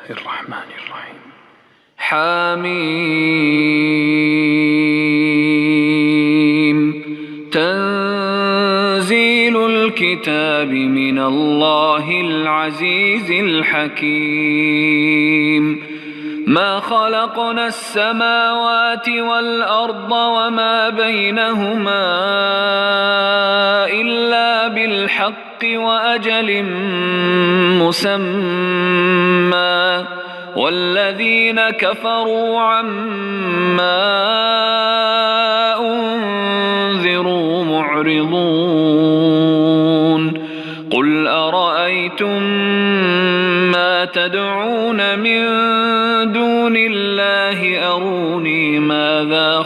الرحمن الرحیم حامیم تنزیل الكتاب من اللہ العزیز الحکیم ما خلقنا السماوات والأرض وما بينهما إلا بالحق وأجل مسمى والذين كفروا عما أنذروا معرضون قل أرأيتم ما تدعون من دون الله أروني ماذا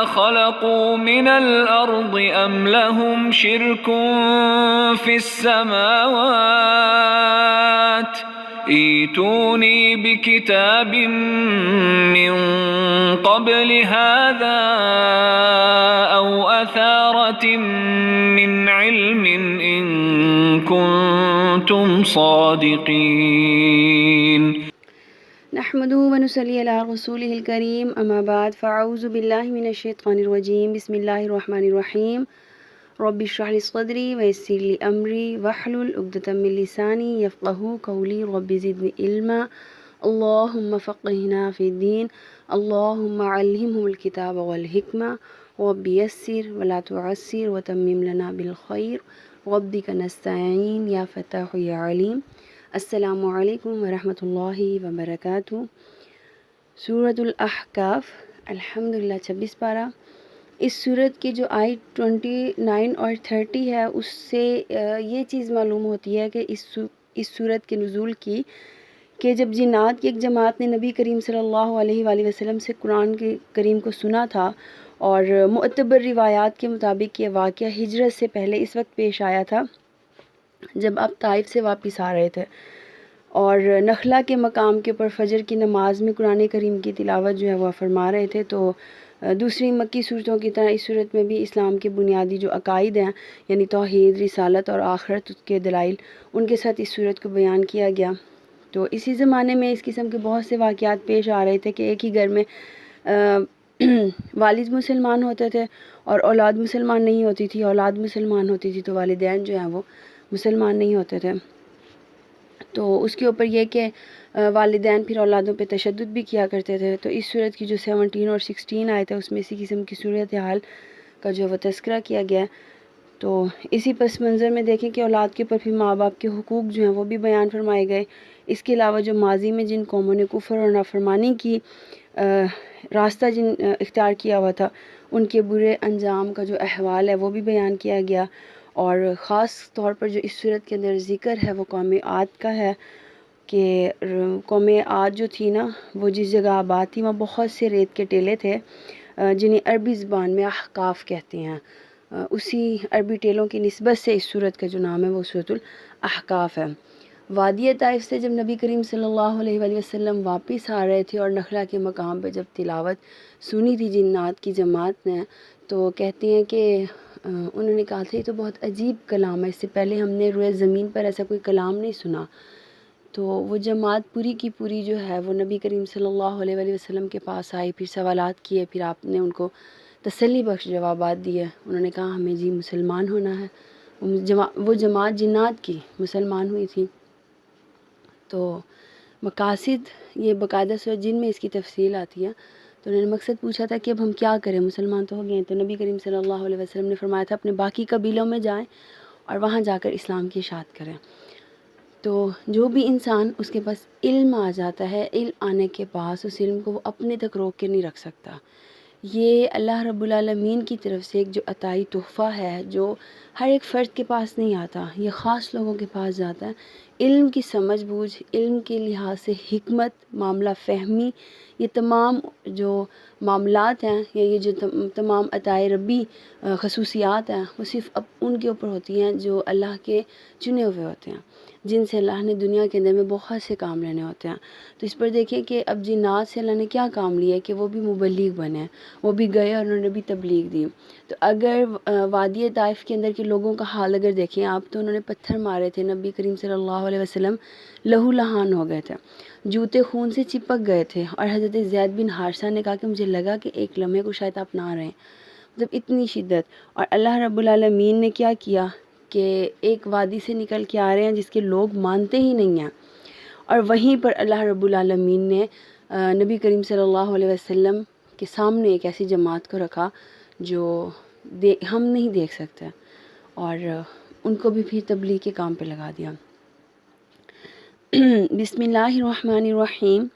خلقوا من الأرض أم لهم شرك في السماوات ائتوني بكتاب من قبل هذا أو أثارة من علم إن كنتم صادقين نحمده ونصلي على رسوله الكريم اما بعد فاعوذ بالله من الشيطان الرجيم بسم الله الرحمن الرحيم رب اشرح لي صدري ويسر لي امري واحلل عقدة من لساني يفقهوا قولي رب زدني علما اللهم فقهنا في الدين اللهم علمهم الكتاب والحكمة رب يسر ولا تعسر وتمم لنا بالخير وبك نستعين يا فتاح يا عليم السلام علیکم ورحمۃ اللہ وبرکاتہ۔ سورۃ الاحقاف الحمدللہ 26 پارہ۔ اس سورت کی جو آیت 29 اور 30 ہے اس سے یہ چیز معلوم ہوتی ہے کہ اس سورت کے نزول کی کہ جب جنات کی ایک جماعت نے نبی کریم صلی اللہ علیہ وآلہ وسلم سے قرآن کے کریم کو سنا تھا اور معتبر روایات کے مطابق یہ واقعہ ہجرت سے پہلے اس وقت پیش آیا تھا جب آپ طائف سے واپس آ رہے تھے اور نخلا کے مقام کے اوپر فجر کی نماز میں قرآن کریم کی تلاوت جو ہے وہ فرما رہے تھے۔ تو دوسری مکی صورتوں کی طرح اس صورت میں بھی اسلام کے بنیادی جو عقائد ہیں یعنی توحید، رسالت اور آخرت کے دلائل ان کے ساتھ اس صورت کو بیان کیا گیا۔ تو اسی زمانے میں اس قسم کے بہت سے واقعات پیش آ رہے تھے کہ ایک ہی گھر میں والد مسلمان ہوتے تھے اور اولاد مسلمان نہیں ہوتی تھی، اولاد مسلمان ہوتی تھی تو والدین جو ہیں وہ مسلمان نہیں ہوتے تھے۔ تو اس کے اوپر یہ کہ والدین پھر اولادوں پہ تشدد بھی کیا کرتے تھے۔ تو اس صورت کی جو 17 اور 16 آئے تھے اس میں اسی قسم کی صورتحال کا جو وہ تذکرہ کیا گیا۔ تو اسی پس منظر میں دیکھیں کہ اولاد کے اوپر پھر ماں باپ کے حقوق جو ہیں وہ بھی بیان فرمائے گئے۔ اس کے علاوہ جو ماضی میں جن قوموں نے کفر اور نافرمانی کی راستہ اختیار کیا ہوا تھا ان کے برے انجام کا جو احوال ہے وہ بھی بیان کیا گیا، اور خاص طور پر جو اس صورت کے اندر ذکر ہے وہ قوم عاد کا ہے کہ قوم عاد جو تھی نا وہ جس جگہ آباد تھی وہاں بہت سے ریت کے ٹیلے تھے جنہیں عربی زبان میں احقاف کہتے ہیں۔ اسی عربی ٹیلوں کی نسبت سے اس صورت کا جو نام ہے وہ سورۃ الاحقاف ہے۔ وادی طائف سے جب نبی کریم صلی اللہ علیہ وآلہ وسلم واپس آ رہے تھے اور نخلا کے مقام پہ جب تلاوت سنی تھی جنات کی جماعت نے تو کہتے ہیں کہ انہوں نے کہا تھا یہ تو بہت عجیب کلام ہے، اس سے پہلے ہم نے روئے زمین پر ایسا کوئی کلام نہیں سنا۔ تو وہ جماعت پوری کی پوری جو ہے وہ نبی کریم صلی اللہ علیہ وآلہ وسلم کے پاس آئی، پھر سوالات کیے، پھر آپ نے ان کو تسلی بخش جوابات دیے۔ انہوں نے کہا ہمیں جی مسلمان ہونا ہے۔ وہ جماعت جنات کی مسلمان ہوئی تھی۔ تو مقاصد یہ باقاعدہ سورۃ جن میں اس کی تفصیل آتی ہے۔ تو انہوں نے مقصد پوچھا تھا کہ اب ہم کیا کریں، مسلمان تو ہو گئے ہیں۔ تو نبی کریم صلی اللہ علیہ وسلم نے فرمایا تھا اپنے باقی قبیلوں میں جائیں اور وہاں جا کر اسلام کی اشاعت کریں۔ تو جو بھی انسان اس کے پاس علم آ جاتا ہے، علم آنے کے بعد اس علم کو وہ اپنے تک روک کے نہیں رکھ سکتا۔ یہ اللہ رب العالمین کی طرف سے ایک جو عطائی تحفہ ہے جو ہر ایک فرد کے پاس نہیں آتا، یہ خاص لوگوں کے پاس جاتا ہے۔ علم کی سمجھ بوجھ، علم کے لحاظ سے حکمت، معاملہ فہمی، یہ تمام جو معاملات ہیں یا یہ جو تمام عطائے ربی خصوصیات ہیں وہ صرف ان کے اوپر ہوتی ہیں جو اللہ کے چنے ہوئے ہوتے ہیں، جن سے اللہ نے دنیا کے اندر میں بہت سے کام لینے ہوتے ہیں۔ تو اس پر دیکھیں کہ اب جنات سے اللہ نے کیا کام لیا کہ وہ بھی مبلغ بنے، وہ بھی گئے اور انہوں نے بھی تبلیغ دی۔ تو اگر وادی طائف کے اندر کے کہ لوگوں کا حال اگر دیکھیں آپ تو انہوں نے پتھر مارے تھے، نبی کریم صلی اللہ علیہ وسلم لہو لہان ہو گئے تھے، جوتے خون سے چپک گئے تھے، اور حضرت زید بن حارثہ نے کہا کہ مجھے لگا کہ ایک لمحے کو شاید آپ نہ رہیں، مطلب اتنی شدت۔ اور اللہ رب العالمین نے کیا کیا کہ ایک وادی سے نکل کے آ رہے ہیں جس کے لوگ مانتے ہی نہیں ہیں، اور وہیں پر اللہ رب العالمین نے نبی کریم صلی اللہ علیہ وسلم کے سامنے ایک ایسی جماعت کو رکھا جو ہم نہیں دیکھ سکتے، اور ان کو بھی پھر تبلیغ کے کام پہ لگا دیا۔ بسم اللہ الرحمن الرحیم،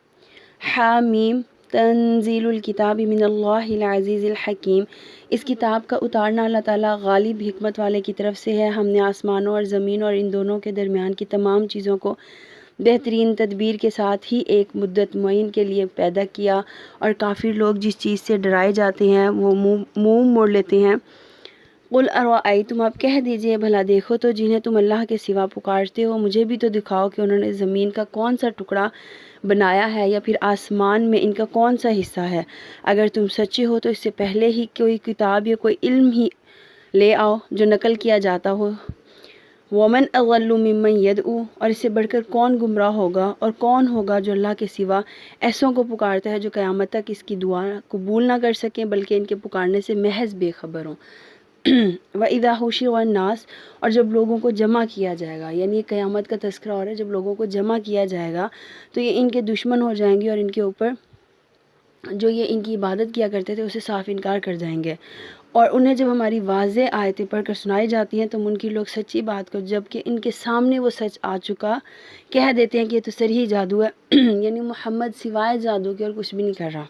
حامیم تنزیل الکتاب من اللہ العزیز الحکیم۔ اس کتاب کا اتارنا اللہ تعالیٰ غالب حکمت والے کی طرف سے ہے۔ ہم نے آسمانوں اور زمین اور ان دونوں کے درمیان کی تمام چیزوں کو بہترین تدبیر کے ساتھ ہی ایک مدت معین کے لیے پیدا کیا، اور کافر لوگ جس چیز سے ڈرائے جاتے ہیں وہ منہ موڑ لیتے ہیں۔ قل ارأیتم، آپ کہہ دیجئے بھلا دیکھو تو جنہیں تم اللہ کے سوا پکارتے ہو مجھے بھی تو دکھاؤ کہ انہوں نے زمین کا کون سا ٹکڑا بنایا ہے، یا پھر آسمان میں ان کا کون سا حصہ ہے۔ اگر تم سچے ہو تو اس سے پہلے ہی کوئی کتاب یا کوئی علم ہی لے آؤ جو نقل کیا جاتا ہو۔ ومن اضل ممن یدعو، اور اس سے بڑھ کر کون گمراہ ہوگا اور کون ہوگا جو اللہ کے سوا ایسوں کو پکارتا ہے جو قیامت تک اس کی دعا قبول نہ کر سکیں بلکہ ان کے پکارنے سے محض بے خبر ہوں۔ وَإِذَا حُشِرَ النَّاسُ، اور جب لوگوں کو جمع کیا جائے گا، یعنی قیامت کا تذکرہ ہو رہا ہے، جب لوگوں کو جمع کیا جائے گا تو یہ ان کے دشمن ہو جائیں گے، اور ان کے اوپر جو یہ ان کی عبادت کیا کرتے تھے اسے صاف انکار کر جائیں گے، اور انہیں جب ہماری واضح آیتیں پڑھ کر سنائی جاتی ہیں تو منکر لوگ سچی بات کو جب کہ ان کے سامنے وہ سچ آ چکا کہہ دیتے ہیں کہ یہ تو صریح جادو ہے، یعنی محمد سوائے جادو کے اور کچھ بھی نہیں کر رہا۔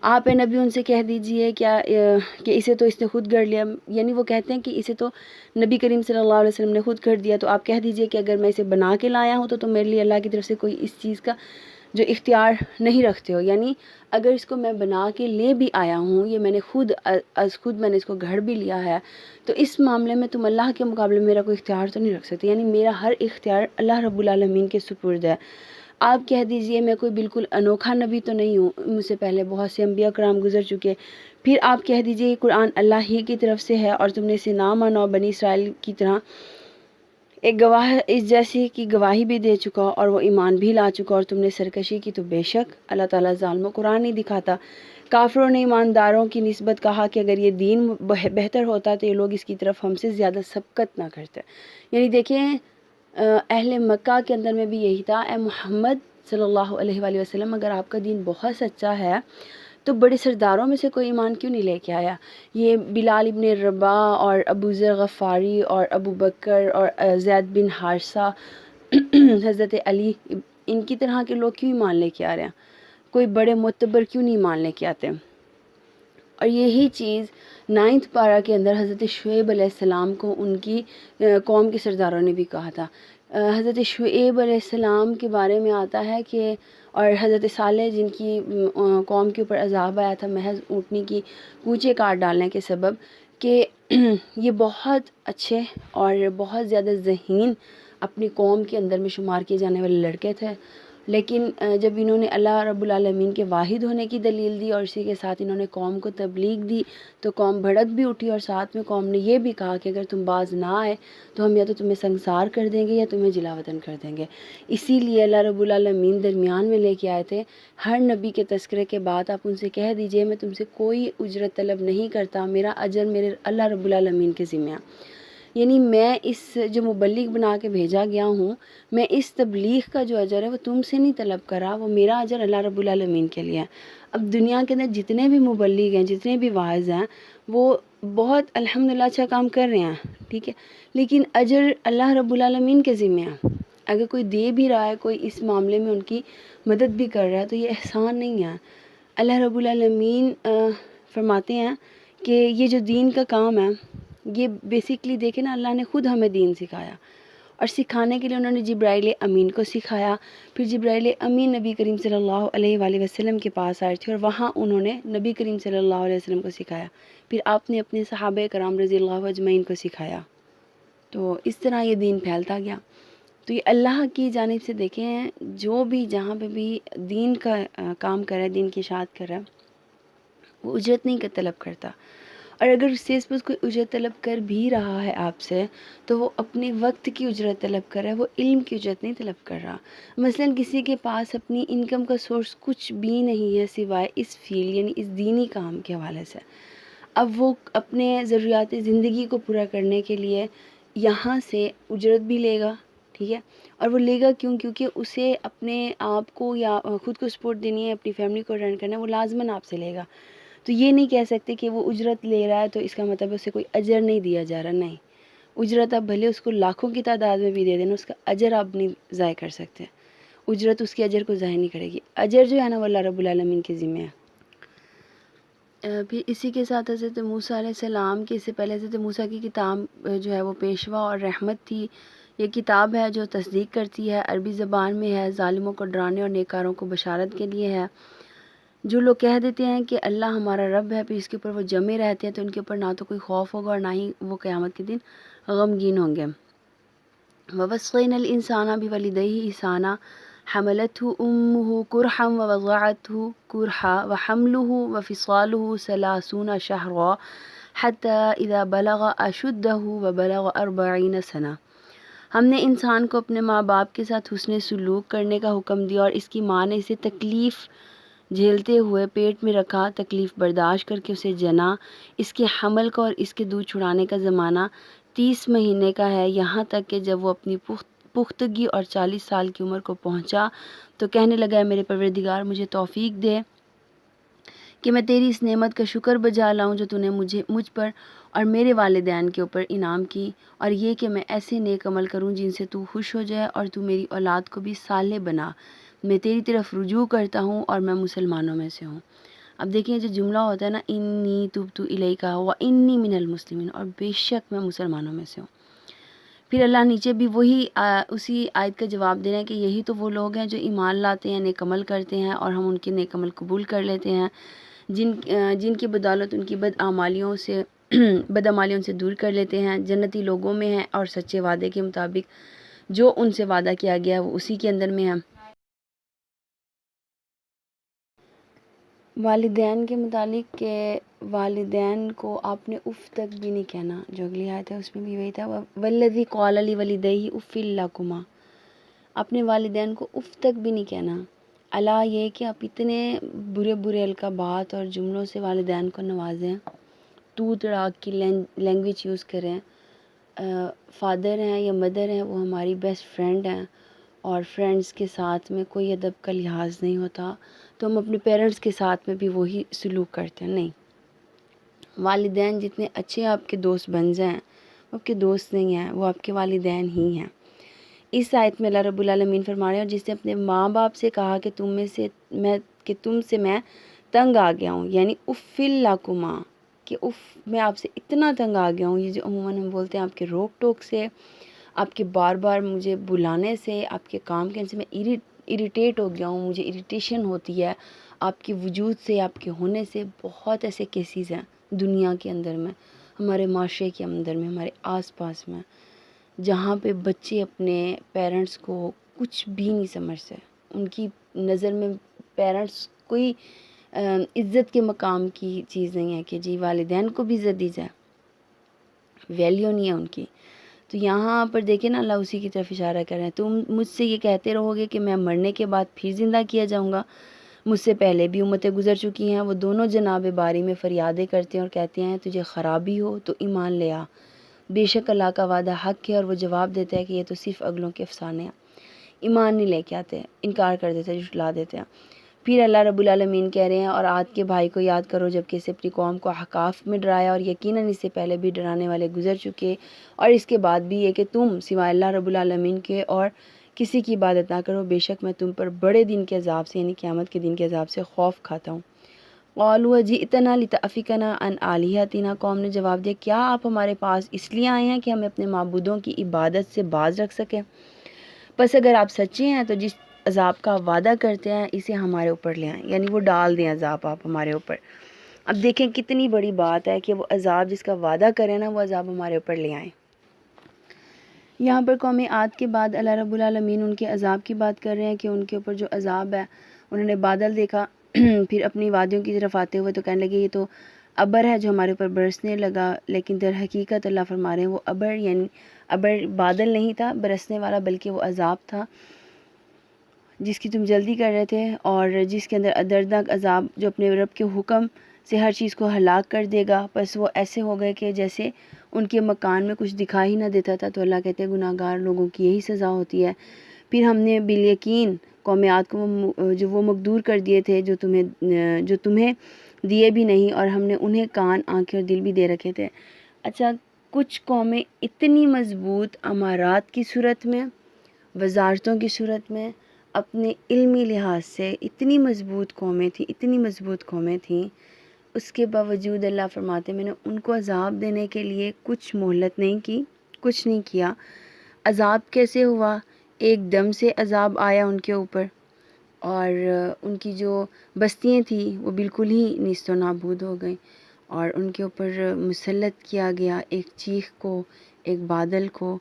آپ اے نبی ان سے کہہ دیجئے کیا کہ اسے تو اس نے خود گڑھ لیا، یعنی وہ کہتے ہیں کہ اسے تو نبی کریم صلی اللہ علیہ وسلم نے خود کر دیا، تو آپ کہہ دیجئے کہ اگر میں اسے بنا کے لایا ہوں تو تم میرے لیے اللہ کی طرف سے کوئی اس چیز کا جو اختیار نہیں رکھتے ہو، یعنی اگر اس کو میں بنا کے لے بھی آیا ہوں، یہ میں نے خود میں نے اس کو گھڑ بھی لیا ہے، تو اس معاملے میں تم اللہ کے مقابلے میں میرا کوئی اختیار تو نہیں رکھ سکتے، یعنی میرا ہر اختیار اللہ رب العالمین کے سپرد ہے۔ آپ کہہ دیجئے میں کوئی بالکل انوکھا نبی تو نہیں ہوں، مجھ سے پہلے بہت سے انبیاء کرام گزر چکے۔ پھر آپ کہہ دیجئے یہ قرآن اللہ ہی کی طرف سے ہے اور تم نے اسے نہ مانا، بنی اسرائیل کی طرح ایک گواہ اس جیسی کی گواہی بھی دے چکا اور وہ ایمان بھی لا چکا، اور تم نے سرکشی کی، تو بے شک اللہ تعالیٰ ظالموں کو راہ نہیں دکھاتا۔ کافروں نے ایمانداروں کی نسبت کہا کہ اگر یہ دین بہتر ہوتا تو یہ لوگ اس کی طرف ہم سے زیادہ سبقت نہ کرتے، یعنی دیکھیں اہل مکہ کے اندر میں بھی یہی تھا، اے محمد صلی اللہ علیہ وآلہ وسلم اگر آپ کا دین بہت سچا ہے تو بڑے سرداروں میں سے کوئی ایمان کیوں نہیں لے کے آیا؟ یہ بلال ابن رباح اور ابو ذر غفاری اور ابو بکر اور زید بن حارثہ، حضرت علی، ان کی طرح کے لوگ کیوں ایمان لے کے آ رہے ہیں؟ کوئی بڑے معتبر کیوں نہیں ایمان لے کے آتے؟ اور یہی چیز 9 پارہ کے اندر حضرت شعیب علیہ السلام کو ان کی قوم کے سرداروں نے بھی کہا تھا۔ حضرت شعیب علیہ السلام کے بارے میں آتا ہے کہ اور حضرت صالح جن کی قوم کے اوپر عذاب آیا تھا محض اونٹنی کی کوچے کاٹ ڈالنے کے سبب، کہ یہ بہت اچھے اور بہت زیادہ ذہین اپنی قوم کے اندر میں شمار کیے جانے والے لڑکے تھے، لیکن جب انہوں نے اللہ رب العالمین کے واحد ہونے کی دلیل دی اور اسی کے ساتھ انہوں نے قوم کو تبلیغ دی تو قوم بھڑک بھی اٹھی، اور ساتھ میں قوم نے یہ بھی کہا کہ اگر تم باز نہ آئے تو ہم یا تو تمہیں سنسار کر دیں گے یا تمہیں جلا وطن کر دیں گے۔ اسی لیے اللہ رب العالمین درمیان میں لے کے آئے تھے، ہر نبی کے تذکرے کے بعد آپ ان سے کہہ دیجئے میں تم سے کوئی اجرت طلب نہیں کرتا، میرا اجر میرے اللہ رب العالمین کے ذمہ ہے، یعنی میں اس جو مبلغ بنا کے بھیجا گیا ہوں، میں اس تبلیغ کا جو اجر ہے وہ تم سے نہیں طلب کرا، وہ میرا اجر اللہ رب العالمین کے لیے ہے۔ اب دنیا کے اندر جتنے بھی مبلغ ہیں، جتنے بھی واعظ ہیں، وہ بہت الحمدللہ اچھا کام کر رہے ہیں، ٹھیک ہے، لیکن اجر اللہ رب العالمین کے ذمہ ہے۔ اگر کوئی دے بھی رہا ہے، کوئی اس معاملے میں ان کی مدد بھی کر رہا ہے تو یہ احسان نہیں ہے۔ اللہ رب العالمین فرماتے ہیں کہ یہ جو دین کا کام ہے یہ بیسیکلی دیکھیں نا، اللہ نے خود ہمیں دین سکھایا، اور سکھانے کے لیے انہوں نے جبرائیل امین کو سکھایا، پھر جبرائیل امین نبی کریم صلی اللہ علیہ وآلہ وسلم کے پاس آئے تھے اور وہاں انہوں نے نبی کریم صلی اللہ علیہ وسلم کو سکھایا، پھر آپ نے اپنے صحابہ کرام رضی اللہ اجمعین کو سکھایا، تو اس طرح یہ دین پھیلتا گیا۔ تو یہ اللہ کی جانب سے دیکھیں، جو بھی جہاں پہ بھی دین کا کام کرے، دین کی اشاعت کرے، وہ اجرت نہیں طلب کرتا، اور اگر سپوز کوئی اجرت طلب کر بھی رہا ہے آپ سے تو وہ اپنے وقت کی اجرت طلب کر رہا ہے، وہ علم کی اجرت نہیں طلب کر رہا۔ مثلا کسی کے پاس اپنی انکم کا سورس کچھ بھی نہیں ہے سوائے اس فیلڈ یعنی اس دینی کام کے حوالے سے، اب وہ اپنے ضروریات زندگی کو پورا کرنے کے لیے یہاں سے اجرت بھی لے گا، ٹھیک ہے، اور وہ لے گا کیونکہ اسے اپنے آپ کو یا خود کو سپورٹ دینی ہے، اپنی فیملی کو رن کرنا ہے، وہ لازماً آپ سے لے گا۔ تو یہ نہیں کہہ سکتے کہ وہ اجرت لے رہا ہے تو اس کا مطلب اسے کوئی اجر نہیں دیا جا رہا، نہیں، اجرت آپ بھلے اس کو لاکھوں کی تعداد میں بھی دے دینا، اس کا اجر آپ نہیں ضائع کر سکتے، اجرت اس کے اجر کو ضائع نہیں کرے گی، اجر جو ہے نا وہ اللہ رب العالمین کے ذمہ ہے۔ پھر اسی کے ساتھ حضرت موسیٰ علیہ السلام کے، اس سے پہلے حضرت موسیٰ کی کتاب جو ہے وہ پیشوا اور رحمت تھی۔ یہ کتاب ہے جو تصدیق کرتی ہے، عربی زبان میں ہے، ظالموں کو ڈرانے اور نیکاروں کو بشارت کے لیے ہے۔ جو لوگ کہہ دیتے ہیں کہ اللہ ہمارا رب ہے پھر اس کے اوپر وہ جمے رہتے ہیں تو ان کے اوپر نہ تو کوئی خوف ہوگا اور نہ ہی وہ قیامت کے دن غمگین ہوں گے۔ وَوَصَّيْنَا الْإِنسَانَ بِوَالِدَيْهِ إِحْسَانًا حملته أمه كرحا ووضعته كرحا وحمله وفصاله 30 شهرا حتى إذا بلغ أشده وبلغ 40 سنة۔ ہم نے انسان کو اپنے ماں باپ کے ساتھ حسن سلوک کرنے کا حکم دیا اور اس کی ماں نے اسے تکلیف جھیلتے ہوئے پیٹ میں رکھا، تکلیف برداشت کر کے اسے جنا۔ اس کے حمل کا اور اس کے دودھ چھڑانے کا زمانہ 30 مہینے کا ہے، یہاں تک کہ جب وہ اپنی پختگی اور 40 سال کی عمر کو پہنچا تو کہنے لگا ہے میرے پروردگار مجھے توفیق دے کہ میں تیری اس نعمت کا شکر بجا لاؤں جو تو نے مجھ پر اور میرے والدین کے اوپر انعام کی، اور یہ کہ میں ایسے نیک عمل کروں جن سے تو خوش ہو جائے اور تو میری اولاد کو بھی صالح بنا۔ میں تیری طرف رجوع کرتا ہوں اور میں مسلمانوں میں سے ہوں۔ اب دیکھیں جو جملہ ہوتا ہے نا، انی تبت الیک و انی من المسلمین، اور بے شک میں مسلمانوں میں سے ہوں۔ پھر اللہ نیچے بھی وہی اسی آیت کا جواب دے رہے ہیں کہ یہی تو وہ لوگ ہیں جو ایمان لاتے ہیں، نیک عمل کرتے ہیں اور ہم ان کے نیک عمل قبول کر لیتے ہیں، جن کی بدولت ان کی بدعمالیوں سے دور کر لیتے ہیں، جنتی لوگوں میں ہیں اور سچے وعدے کے مطابق جو ان سے وعدہ کیا گیا ہے وہ اسی کے اندر میں ہے۔ والدین کے متعلق کہ والدین کو آپ نے اف تک بھی نہیں کہنا، جو اگلی آیت ہے اس میں بھی وہی تھا، والذی قال لوالدیہ اف لکما، اپنے والدین کو اف تک بھی نہیں کہنا۔ الا یہ کہ آپ اتنے برے برے القابات اور جملوں سے والدین کو نوازیں، تو تڑاک کی لینگویج یوز کریں۔ فادر ہیں یا مدر ہیں وہ ہماری بیسٹ فرینڈ ہیں، اور فرینڈس کے ساتھ میں کوئی ادب کا لحاظ نہیں ہوتا، تو ہم اپنے پیرنٹس کے ساتھ میں بھی وہی سلوک کرتے ہیں، نہیں۔ والدین جتنے اچھے آپ کے دوست بن جائیں وہ آپ کے دوست نہیں ہیں، وہ آپ کے والدین ہی ہیں۔ اس آیت میں اللہ رب العالمین فرما رہے ہیں، اور جس نے اپنے ماں باپ سے کہا کہ تم سے میں تنگ آ گیا ہوں، یعنی اف لکما، کہ اف میں آپ سے اتنا تنگ آ گیا ہوں، یہ جو عموماً ہم بولتے ہیں آپ کے روک ٹوک سے، آپ کے بار بار مجھے بلانے سے، آپ کے کام کرنے سے میں اریٹیٹ ہو گیا ہوں، مجھے اریٹیشن ہوتی ہے آپ کے وجود سے، آپ کے ہونے سے۔ بہت ایسے کیسز ہیں دنیا کے اندر میں، ہمارے معاشرے کے اندر میں، ہمارے آس پاس میں، جہاں پہ بچے اپنے پیرنٹس کو کچھ بھی نہیں سمجھتے، ان کی نظر میں پیرنٹس کوئی عزت کے مقام کی چیز نہیں ہے کہ جی والدین کو بھی عزت دی جائے، ویلیو نہیں ہے ان کی۔ تو یہاں پر دیکھیں نا اللہ اسی کی طرف اشارہ کر رہے ہیں، تم مجھ سے یہ کہتے رہو گے کہ میں مرنے کے بعد پھر زندہ کیا جاؤں گا، مجھ سے پہلے بھی امتیں گزر چکی ہیں، وہ دونوں جناب باری میں فریادیں کرتے ہیں اور کہتے ہیں تجھے خرابی ہو تو ایمان لے آ، بے شک اللہ کا وعدہ حق ہے، اور وہ جواب دیتا ہے کہ یہ تو صرف اگلوں کے افسانے ہیں، ایمان نہیں لے کے آتے، انکار کر دیتے ہیں، جھٹلا دیتے ہیں۔ پھر اللہ رب العالمین کہہ رہے ہیں اور عاد کے بھائی کو یاد کرو جبکہ اسے اپنی قوم کو احقاف میں ڈرایا، اور یقیناً اس سے پہلے بھی ڈرانے والے گزر چکے، اور اس کے بعد بھی یہ کہ تم سوائے اللہ رب العالمین کے اور کسی کی عبادت نہ کرو، بے شک میں تم پر بڑے دن کے عذاب سے یعنی قیامت کے دن کے عذاب سے خوف کھاتا ہوں۔ قالوا جئتنا لتأفکنا عن آلہتنا، قوم نے جواب دیا کیا آپ ہمارے پاس اس لیے آئے ہیں کہ ہمیں اپنے معبودوں کی عبادت سے باز رکھ سکیں؟ بس اگر آپ سچے ہیں تو جس عذاب کا وعدہ کرتے ہیں اسے ہمارے اوپر لے آئیں، یعنی وہ ڈال دیں عذاب آپ ہمارے اوپر۔ اب دیکھیں کتنی بڑی بات ہے کہ وہ عذاب جس کا وعدہ کریں نا وہ عذاب ہمارے اوپر لے آئیں۔ یہاں پر قوم عاد کے بعد اللہ رب العالمین ان کے عذاب کی بات کر رہے ہیں کہ ان کے اوپر جو عذاب ہے، انہوں نے بادل دیکھا پھر اپنی وادیوں کی طرف آتے ہوئے تو کہنے لگے یہ تو ابر ہے جو ہمارے اوپر برسنے لگا، لیکن در حقیقت اللہ فرما رہے ہیں وہ ابر یعنی ابر بادل نہیں تھا برسنے والا، بلکہ وہ عذاب تھا جس کی تم جلدی کر رہے تھے، اور جس کے اندر دردناک عذاب جو اپنے رب کے حکم سے ہر چیز کو ہلاک کر دے گا۔ بس وہ ایسے ہو گئے کہ جیسے ان کے مکان میں کچھ دکھائی نہ دیتا تھا۔ تو اللہ کہتے ہیں گناہ گار لوگوں کی یہی سزا ہوتی ہے۔ پھر ہم نے بالیقین قوم عاد کو جو وہ مقدور کر دیے تھے جو تمہیں دیے بھی نہیں، اور ہم نے انہیں کان، آنکھیں اور دل بھی دے رکھے تھے۔ اچھا، کچھ قومیں اتنی مضبوط امارات کی صورت میں، وزارتوں کی صورت میں، اپنے علمی لحاظ سے اتنی مضبوط قومیں تھیں، اس کے باوجود اللہ فرماتے ہیں میں نے ان کو عذاب دینے کے لیے کچھ مہلت نہیں کی، کچھ نہیں کیا۔ عذاب کیسے ہوا؟ ایک دم سے عذاب آیا ان کے اوپر، اور ان کی جو بستیاں تھیں وہ بالکل ہی نیست و نابود ہو گئیں، اور ان کے اوپر مسلط کیا گیا ایک چیخ کو، ایک بادل کو،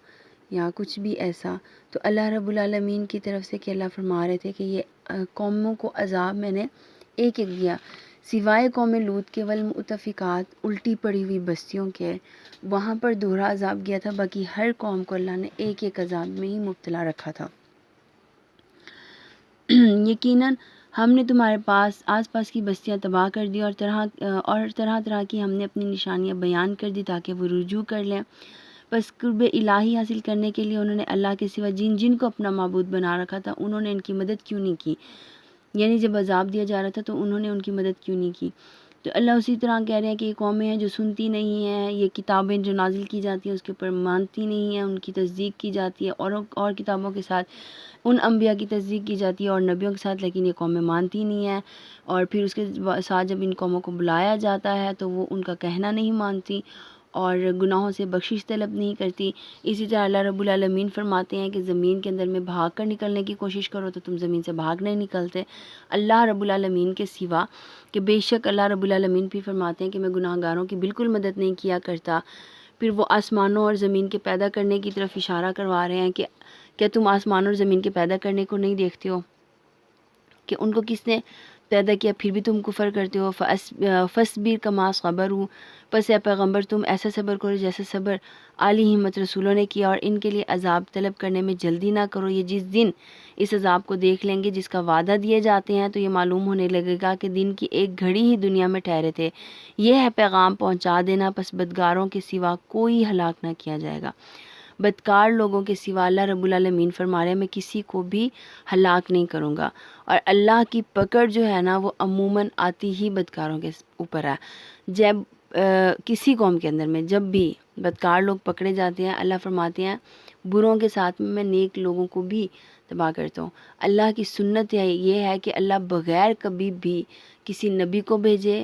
یا کچھ بھی ایسا۔ تو اللہ رب العالمین کی طرف سے کہ اللہ فرما رہے تھے کہ یہ قوموں کو عذاب میں نے ایک ایک دیا، سوائے قوم لوط کے والمؤتفقات الٹی پڑی ہوئی بستیوں کے، وہاں پر دوہرا عذاب گیا تھا، باقی ہر قوم کو اللہ نے ایک ایک عذاب میں ہی مبتلا رکھا تھا۔ یقیناً ہم نے تمہارے آس پاس کی بستیاں تباہ کر دی، اور طرح طرح کی ہم نے اپنی نشانیاں بیان کر دی تاکہ وہ رجوع کر لیں۔ بس قرب الہی حاصل کرنے کے لیے انہوں نے اللہ کے سوا جن کو اپنا معبود بنا رکھا تھا انہوں نے ان کی مدد کیوں نہیں کی، یعنی جب عذاب دیا جا رہا تھا تو انہوں نے ان کی مدد کیوں نہیں کی۔ تو اللہ اسی طرح کہہ رہے ہیں کہ یہ قومیں ہیں جو سنتی نہیں ہیں، یہ کتابیں جو نازل کی جاتی ہیں اس کے اوپر مانتی نہیں ہیں، ان کی تصدیق کی جاتی ہے، اور کتابوں کے ساتھ ان انبیاء کی تصدیق کی جاتی ہے اور نبیوں کے ساتھ، لیکن یہ قومیں مانتی نہیں ہیں، اور پھر اس کے ساتھ جب ان قوموں کو بلایا جاتا ہے تو وہ ان کا کہنا نہیں مانتی اور گناہوں سے بخشش طلب نہیں کرتی۔ اسی طرح اللہ رب العالمین فرماتے ہیں کہ زمین کے اندر میں بھاگ کر نکلنے کی کوشش کرو تو تم زمین سے بھاگ نہیں نکلتے اللہ رب العالمین کے سوا، کہ بے شک اللہ رب العالمین بھی فرماتے ہیں کہ میں گناہ گاروں کی بالکل مدد نہیں کیا کرتا۔ پھر وہ آسمانوں اور زمین کے پیدا کرنے کی طرف اشارہ کروا رہے ہیں کہ کیا تم آسمان اور زمین کے پیدا کرنے کو نہیں دیکھتے ہو کہ ان کو کس نے پیدا کیا، پھر بھی تم کفر کرتے ہو۔ فَاصْبِرْ كَمَا صَبَرُوا، پس اے پیغمبر تم ایسا صبر کرو جیسا صبر اعلی ہمت رسولوں نے کیا، اور ان کے لیے عذاب طلب کرنے میں جلدی نہ کرو۔ یہ جس دن اس عذاب کو دیکھ لیں گے جس کا وعدہ دیے جاتے ہیں تو یہ معلوم ہونے لگے گا کہ دن کی ایک گھڑی ہی دنیا میں ٹھہرے تھے۔ یہ ہے پیغام پہنچا دینا، پس بدکاروں کے سوا کوئی ہلاک نہ کیا جائے گا۔ بدکار لوگوں کے سوا اللہ رب العالمین فرما رہے ہیں میں کسی کو بھی ہلاک نہیں کروں گا، اور اللہ کی پکڑ جو ہے نا وہ عموماً آتی ہی بدکاروں کے اوپر ہے۔ جب کسی قوم کے اندر میں جب بھی بدکار لوگ پکڑے جاتے ہیں، اللہ فرماتے ہیں بروں کے ساتھ میں نیک لوگوں کو بھی تباہ کرتا ہوں۔ اللہ کی سنت یہ ہے کہ اللہ بغیر کبھی بھی کسی نبی کو بھیجے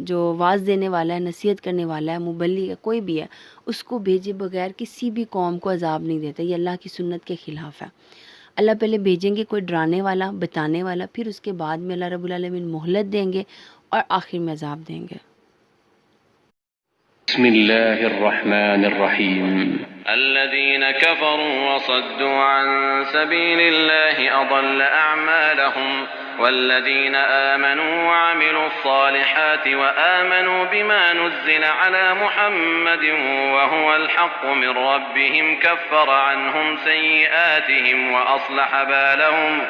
جو واعظ دینے والا ہے، نصیحت کرنے والا ہے، مبلغ ہے، کوئی بھی ہے، اس کو بھیجے بغیر کسی بھی قوم کو عذاب نہیں دیتا۔ یہ اللہ کی سنت کے خلاف ہے۔ اللہ پہلے بھیجیں گے کوئی ڈرانے والا، بتانے والا، پھر اس کے بعد میں اللہ رب العالمین مہلت دیں گے اور آخر میں عذاب دیں گے۔ بسم الله الرحمن الرحيم الذين كفروا وصدوا عن سبيل الله أضل أعمالهم والذين آمنوا وعملوا الصالحات وآمنوا بما نزل على محمد وهو الحق من ربهم كفر عنهم سيئاتهم وأصلح بالهم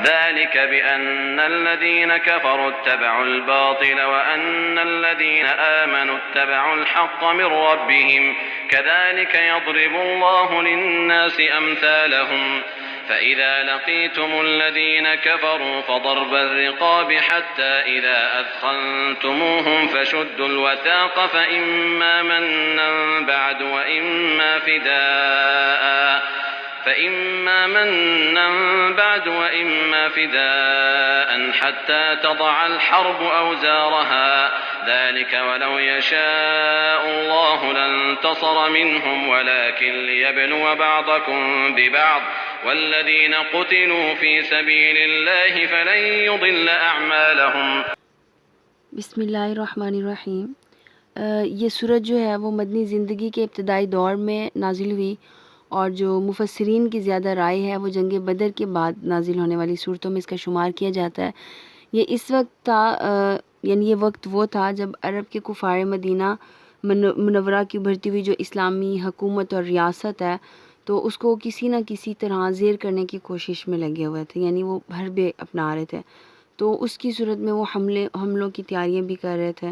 ذلك بأن الذين كفروا اتبعوا الباطل وأن الذين آمنوا اتبعوا الحق من ربهم كذلك يضرب الله للناس أمثالهم فإذا لقيتم الذين كفروا فضرب الرقاب حتى إذا أثخنتموهم فشدوا الوثاق فإما منا بعد وإما فداء حتى تضع الحرب أوزارها ذلك ولو يشاء الله لانتصر منهم ولكن ليبلو بعضكم ببعض والذين قتلوا في سبيل الله فلن يضل أعمالهم۔ بسم اللہ الرحمن الرحیم۔ یہ سورت جو ہے وہ مدنی زندگی کے ابتدائی دور میں نازل ہوئی، اور جو مفسرین کی زیادہ رائے ہے وہ جنگ بدر کے بعد نازل ہونے والی صورتوں میں اس کا شمار کیا جاتا ہے۔ یہ اس وقت تھا یعنی یہ وقت وہ تھا جب عرب کے کفار مدینہ منورہ کی ابھرتی ہوئی جو اسلامی حکومت اور ریاست ہے تو اس کو کسی نہ کسی طرح زیر کرنے کی کوشش میں لگے ہوئے تھے، یعنی وہ حربے اپنا رہے تھے۔ تو اس کی صورت میں وہ حملوں کی تیاریاں بھی کر رہے تھے،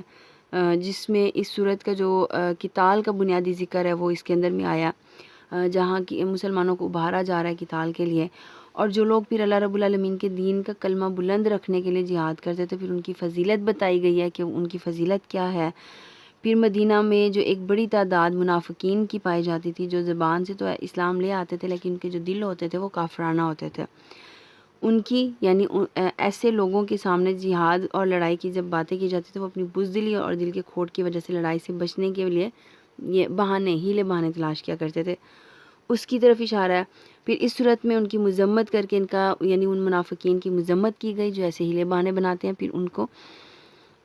جس میں اس صورت کا جو قتال کا بنیادی ذکر ہے وہ اس کے اندر میں آیا، جہاں کی مسلمانوں کو ابھارا جا رہا ہے قتال کے لیے، اور جو لوگ پھر اللہ رب العالمین کے دین کا کلمہ بلند رکھنے کے لیے جہاد کرتے تھے، پھر ان کی فضیلت بتائی گئی ہے کہ ان کی فضیلت کیا ہے۔ پھر مدینہ میں جو ایک بڑی تعداد منافقین کی پائی جاتی تھی، جو زبان سے تو اسلام لے آتے تھے لیکن ان کے جو دل ہوتے تھے وہ کافرانہ ہوتے تھے، ان کی یعنی ایسے لوگوں کے سامنے جہاد اور لڑائی کی جب باتیں کی جاتی تھی، وہ اپنی بزدلی اور دل کے کھوٹ کی وجہ سے لڑائی سے بچنے کے لیے یہ ہیلے بہانے تلاش کیا کرتے تھے، اس کی طرف اشارہ ہے۔ پھر اس صورت میں ان کی مذمت کر کے ان کا یعنی ان منافقین کی مذمت کی گئی جو ایسے ہیلے بہانے بناتے ہیں، پھر ان کو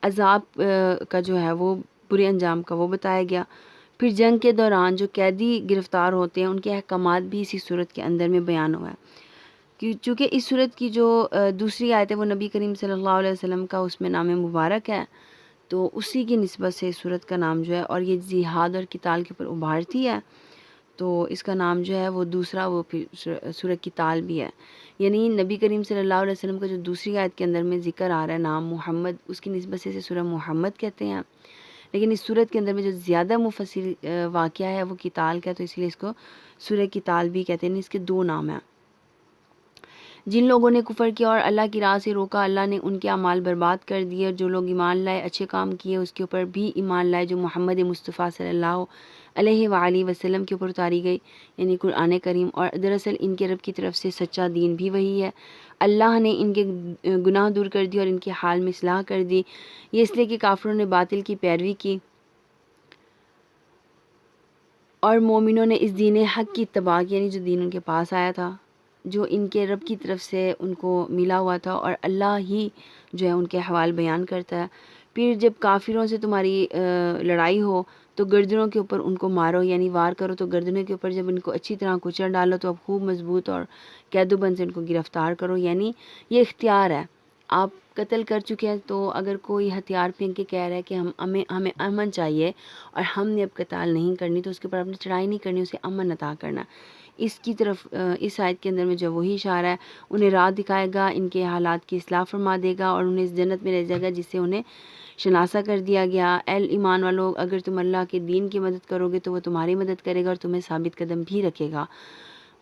عذاب کا جو ہے وہ برے انجام کا وہ بتایا گیا۔ پھر جنگ کے دوران جو قیدی گرفتار ہوتے ہیں ان کے احکامات بھی اسی صورت کے اندر میں بیان ہوا ہے، چونکہ اس صورت کی جو دوسری آیت ہے وہ نبی کریم صلی اللہ علیہ وسلم کا اس میں نام مبارک ہے، تو اسی کی نسبت سے اس صورت کا نام جو ہے، اور یہ جہاد اور قتال کے اوپر ابھارتی ہے، تو اس کا نام جو ہے وہ دوسرا وہ پھر سورہ قتال بھی ہے۔ یعنی نبی کریم صلی اللہ علیہ وسلم کا جو دوسری آیت کے اندر میں ذکر آ رہا ہے نام محمد، اس کی نسبت سے اسے سورہ محمد کہتے ہیں، لیکن اس صورت کے اندر میں جو زیادہ مفصل واقعہ ہے وہ قتال کا ہے، تو اس لیے اس کو سورہ قتال بھی کہتے ہیں، اس کے دو نام ہیں۔ جن لوگوں نے کفر کیا اور اللہ کی راہ سے روکا، اللہ نے ان کے اعمال برباد کر دیے، اور جو لوگ ایمان لائے اچھے کام کیے اس کے اوپر بھی ایمان لائے جو محمد مصطفیٰ صلی اللہ علیہ وآلہ وسلم کے اوپر اتاری گئی، یعنی قرآن کریم، اور دراصل ان کے رب کی طرف سے سچا دین بھی وہی ہے۔ اللہ نے ان کے گناہ دور کر دی اور ان کے حال میں اصلاح کر دی، یہ اس لیے کہ کافروں نے باطل کی پیروی کی اور مومنوں نے اس دین حق کی اتباع کی، یعنی جو دین ان کے پاس آیا تھا، جو ان کے رب کی طرف سے ان کو ملا ہوا تھا، اور اللہ ہی جو ہے ان کے حوال بیان کرتا ہے۔ پھر جب کافروں سے تمہاری لڑائی ہو تو گردنوں کے اوپر ان کو مارو، یعنی وار کرو تو گردنوں کے اوپر جب ان کو اچھی طرح کچل ڈالو تو اب خوب مضبوط اور قید و بند سے ان کو گرفتار کرو، یعنی یہ اختیار ہے۔ آپ قتل کر چکے ہیں تو اگر کوئی ہتھیار پھینک کے کہہ رہا ہے کہ ہمیں امن چاہیے اور ہم نے اب قتال نہیں کرنی، تو اس کے اوپر آپ نے چڑھائی نہیں کرنی، اسے امن عطا کرنا۔ اس کی طرف اس آیت کے اندر میں جو وہی اشارہ ہے، انہیں راہ دکھائے گا، ان کے حالات کی اصلاح فرما دے گا، اور انہیں اس جنت میں لے جائے گا جس سے انہیں شناسا کر دیا گیا۔ اے ایمان والو، اگر تم اللہ کے دین کی مدد کرو گے تو وہ تمہاری مدد کرے گا اور تمہیں ثابت قدم بھی رکھے گا۔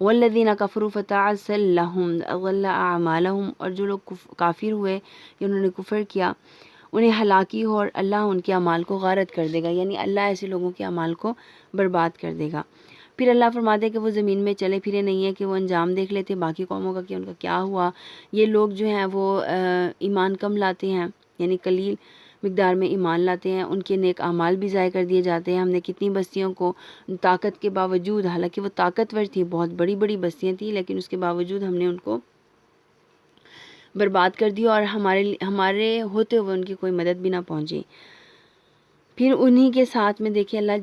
والذین کفروا فتعسل لهم اضل اعمالهم، اور جو لوگ کافر ہوئے یا انہوں نے کفر کیا انہیں ہلاکی ہو اور اللہ ان کے اعمال کو غارت کر دے گا، یعنی اللہ ایسے لوگوں کے اعمال کو برباد کر دے گا۔ پھر اللہ فرماتے کہ وہ زمین میں چلے پھرے نہیں ہے کہ وہ انجام دیکھ لیتے باقی قوموں کا کہ ان کا کیا ہوا۔ یہ لوگ جو ہیں وہ ایمان کم لاتے ہیں، یعنی قلیل مقدار میں ایمان لاتے ہیں، ان کے نیک اعمال بھی ضائع کر دیے جاتے ہیں۔ ہم نے کتنی بستیوں کو طاقت کے باوجود، حالانکہ وہ طاقتور تھی، بہت بڑی بڑی بستیاں تھیں، لیکن اس کے باوجود ہم نے ان کو برباد کر دیا اور ہمارے ہوتے ہوئے ان کی کوئی مدد بھی نہ پہنچی۔ پھر انہی کے ساتھ میں دیکھیں اللہ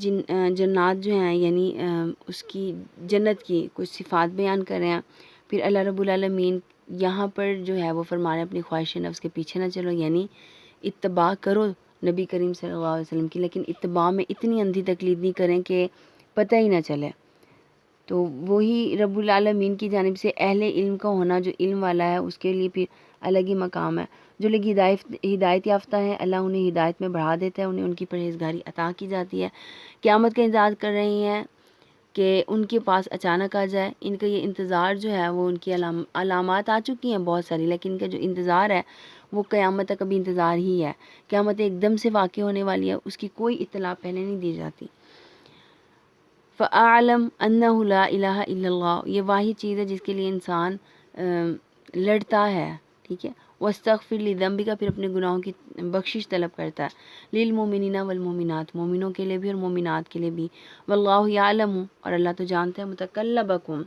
جنات جو ہیں، یعنی اس کی جنت کی کچھ صفات بیان کر رہے ہیں۔ پھر اللہ رب العالمین یہاں پر جو ہے وہ فرما رہے ہیں اپنی خواہش نفس کے پیچھے نہ چلو، یعنی اتباع کرو نبی کریم صلی اللہ علیہ وسلم کی، لیکن اتباع میں اتنی اندھی تقلید نہیں کریں کہ پتہ ہی نہ چلے۔ تو وہی رب العالمین کی جانب سے اہل علم کا ہونا، جو علم والا ہے اس کے لیے پھر الگ ہی مقام ہے۔ جو لوگ ہدایت یافتہ ہیں اللہ انہیں ہدایت میں بڑھا دیتا ہے، انہیں ان کی پرہیزگاری عطا کی جاتی ہے۔ قیامت کا انتظار کر رہی ہیں کہ ان کے پاس اچانک آ جائے، ان کا یہ انتظار جو ہے وہ ان کی علامات آ چکی ہیں بہت ساری، لیکن ان کا جو انتظار ہے وہ قیامت تک ابھی انتظار ہی ہے۔ قیامت ایک دم سے واقع ہونے والی ہے، اس کی کوئی اطلاع پہلے نہیں دی جاتی۔ فَأَعْلَمْ أَنَّهُ لَا إِلَهَ إِلَّا اللَّهُ، یہ واحد چیز ہے جس کے لیے انسان لڑتا ہے، ٹھیک ہے۔ وَاسْتَغْفِرْ لِذَنبِكَ، پھر اپنے گناہوں کی بخشش طلب کرتا ہے۔ لِلْمُؤْمِنِينَ وَالْمُؤْمِنَاتِ، مومنوں کے لیے بھی اور مومنات کے لیے بھی۔ وَاللَّهُ يَعْلَمُ، اور اللہ تو جانتا ہے، مُتَقَلَّبَكُمْ،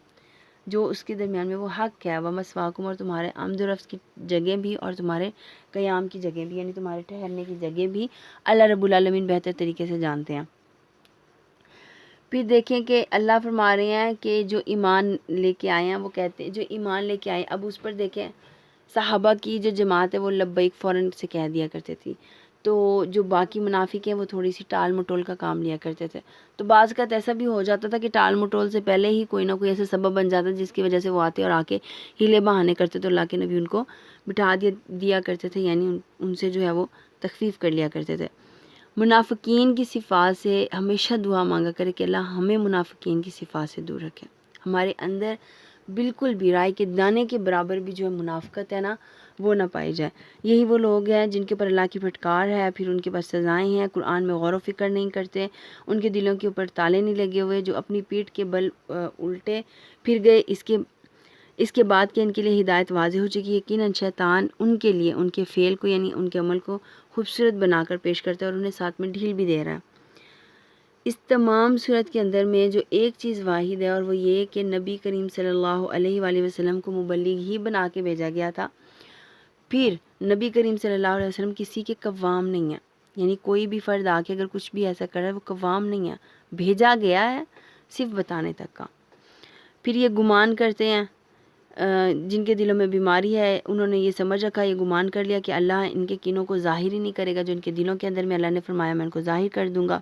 جو اس کے درمیان میں وہ حق ہے، وَمَثْوَاكُمْ، اور تمہارے آمد و رفت کی جگہ بھی اور تمہارے قیام کی جگہ بھی، یعنی تمہارے ٹھہرنے کی جگہ بھی اللہ رب العالمین بہتر طریقے سے جانتے ہیں۔ پھر دیکھیں کہ اللہ فرما رہے ہیں کہ جو ایمان لے کے آئے ہیں وہ کہتے ہیں، جو ایمان لے کے آئے، اب اس پر دیکھیں صحابہ کی جو جماعت ہے وہ لبیک فوراً سے کہہ دیا کرتے تھی، تو جو باقی منافق ہیں وہ تھوڑی سی ٹال مٹول کا کام لیا کرتے تھے. تو بعض اوقات ایسا بھی ہو جاتا تھا کہ ٹال مٹول سے پہلے ہی کوئی نہ کوئی ایسا سبب بن جاتا جس کی وجہ سے وہ آتے اور آ کے ہیلے بہانے کرتے تو اللہ کے نبی ان کو بٹھا دیا کرتے تھے، یعنی ان سے جو ہے وہ تخفیف کر لیا کرتے تھے. منافقین کی صفات سے ہمیشہ دعا مانگا کرے کہ اللہ ہمیں منافقین کی صفات سے دور رکھے. ہمارے اندر بالکل بھی رائے کے دانے کے برابر بھی جو ہے منافقت ہے نا وہ نہ پائی جائے. یہی وہ لوگ ہیں جن کے پر اللہ کی پھٹکار ہے، پھر ان کے پاس سزائیں ہیں، قرآن میں غور و فکر نہیں کرتے، ان کے دلوں کے اوپر تالے نہیں لگے ہوئے، جو اپنی پیٹھ کے بل الٹے پھر گئے. اس کے بعد کہ ان کے لیے ہدایت واضح ہو چکی ہے، یقیناً شیطان ان کے لیے ان کے فعل کو یعنی ان کے عمل کو خوبصورت بنا کر پیش کرتا ہے اور انہیں ساتھ میں ڈھیل بھی دے رہا ہے. اس تمام صورت کے اندر میں جو ایک چیز واحد ہے اور وہ یہ کہ نبی کریم صلی اللہ علیہ وآلہ وسلم کو مبلغ ہی بنا کے بھیجا گیا تھا. پھر نبی کریم صلی اللہ علیہ وسلم کسی کے قوام نہیں ہے، یعنی کوئی بھی فرد آ کے اگر کچھ بھی ایسا کر رہا ہے وہ قوام نہیں ہے، بھیجا گیا ہے صرف بتانے تک کا. پھر یہ گمان کرتے ہیں جن کے دلوں میں بیماری ہے، انہوں نے یہ سمجھ رکھا، یہ گمان کر لیا کہ اللہ ان کے کینوں کو ظاہر ہی نہیں کرے گا، جو ان کے دلوں کے اندر میں اللہ نے فرمایا میں ان کو ظاہر کر دوں گا.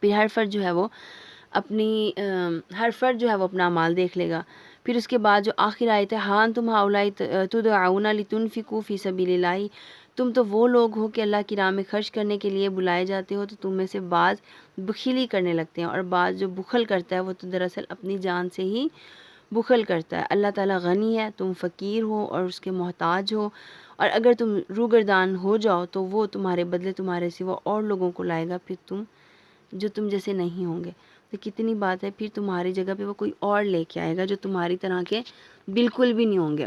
پھر ہر فرد جو ہے وہ اپنا اعمال دیکھ لے گا. پھر اس کے بعد جو آخر آیت ہے، ہاں تم ہؤلاء تدعون لتنفقوا فی سبیل اللہ، تم تو وہ لوگ ہو کہ اللہ کی راہ میں خرچ کرنے کے لیے بلائے جاتے ہو، تو تم میں سے بعض بخیلی کرنے لگتے ہیں اور بعض جو بخل کرتا ہے وہ تو دراصل اپنی جان سے ہی بخل کرتا ہے. اللہ تعالیٰ غنی ہے، تم فقیر ہو اور اس کے محتاج ہو، اور اگر تم روگردان ہو جاؤ تو وہ تمہارے بدلے تمہارے سوا اور لوگوں کو لائے گا پھر جو تم جیسے نہیں ہوں گے. تو کتنی بات ہے، پھر تمہاری جگہ پہ وہ کوئی اور لے کے آئے گا جو تمہاری طرح کے بالکل بھی نہیں ہوں گے.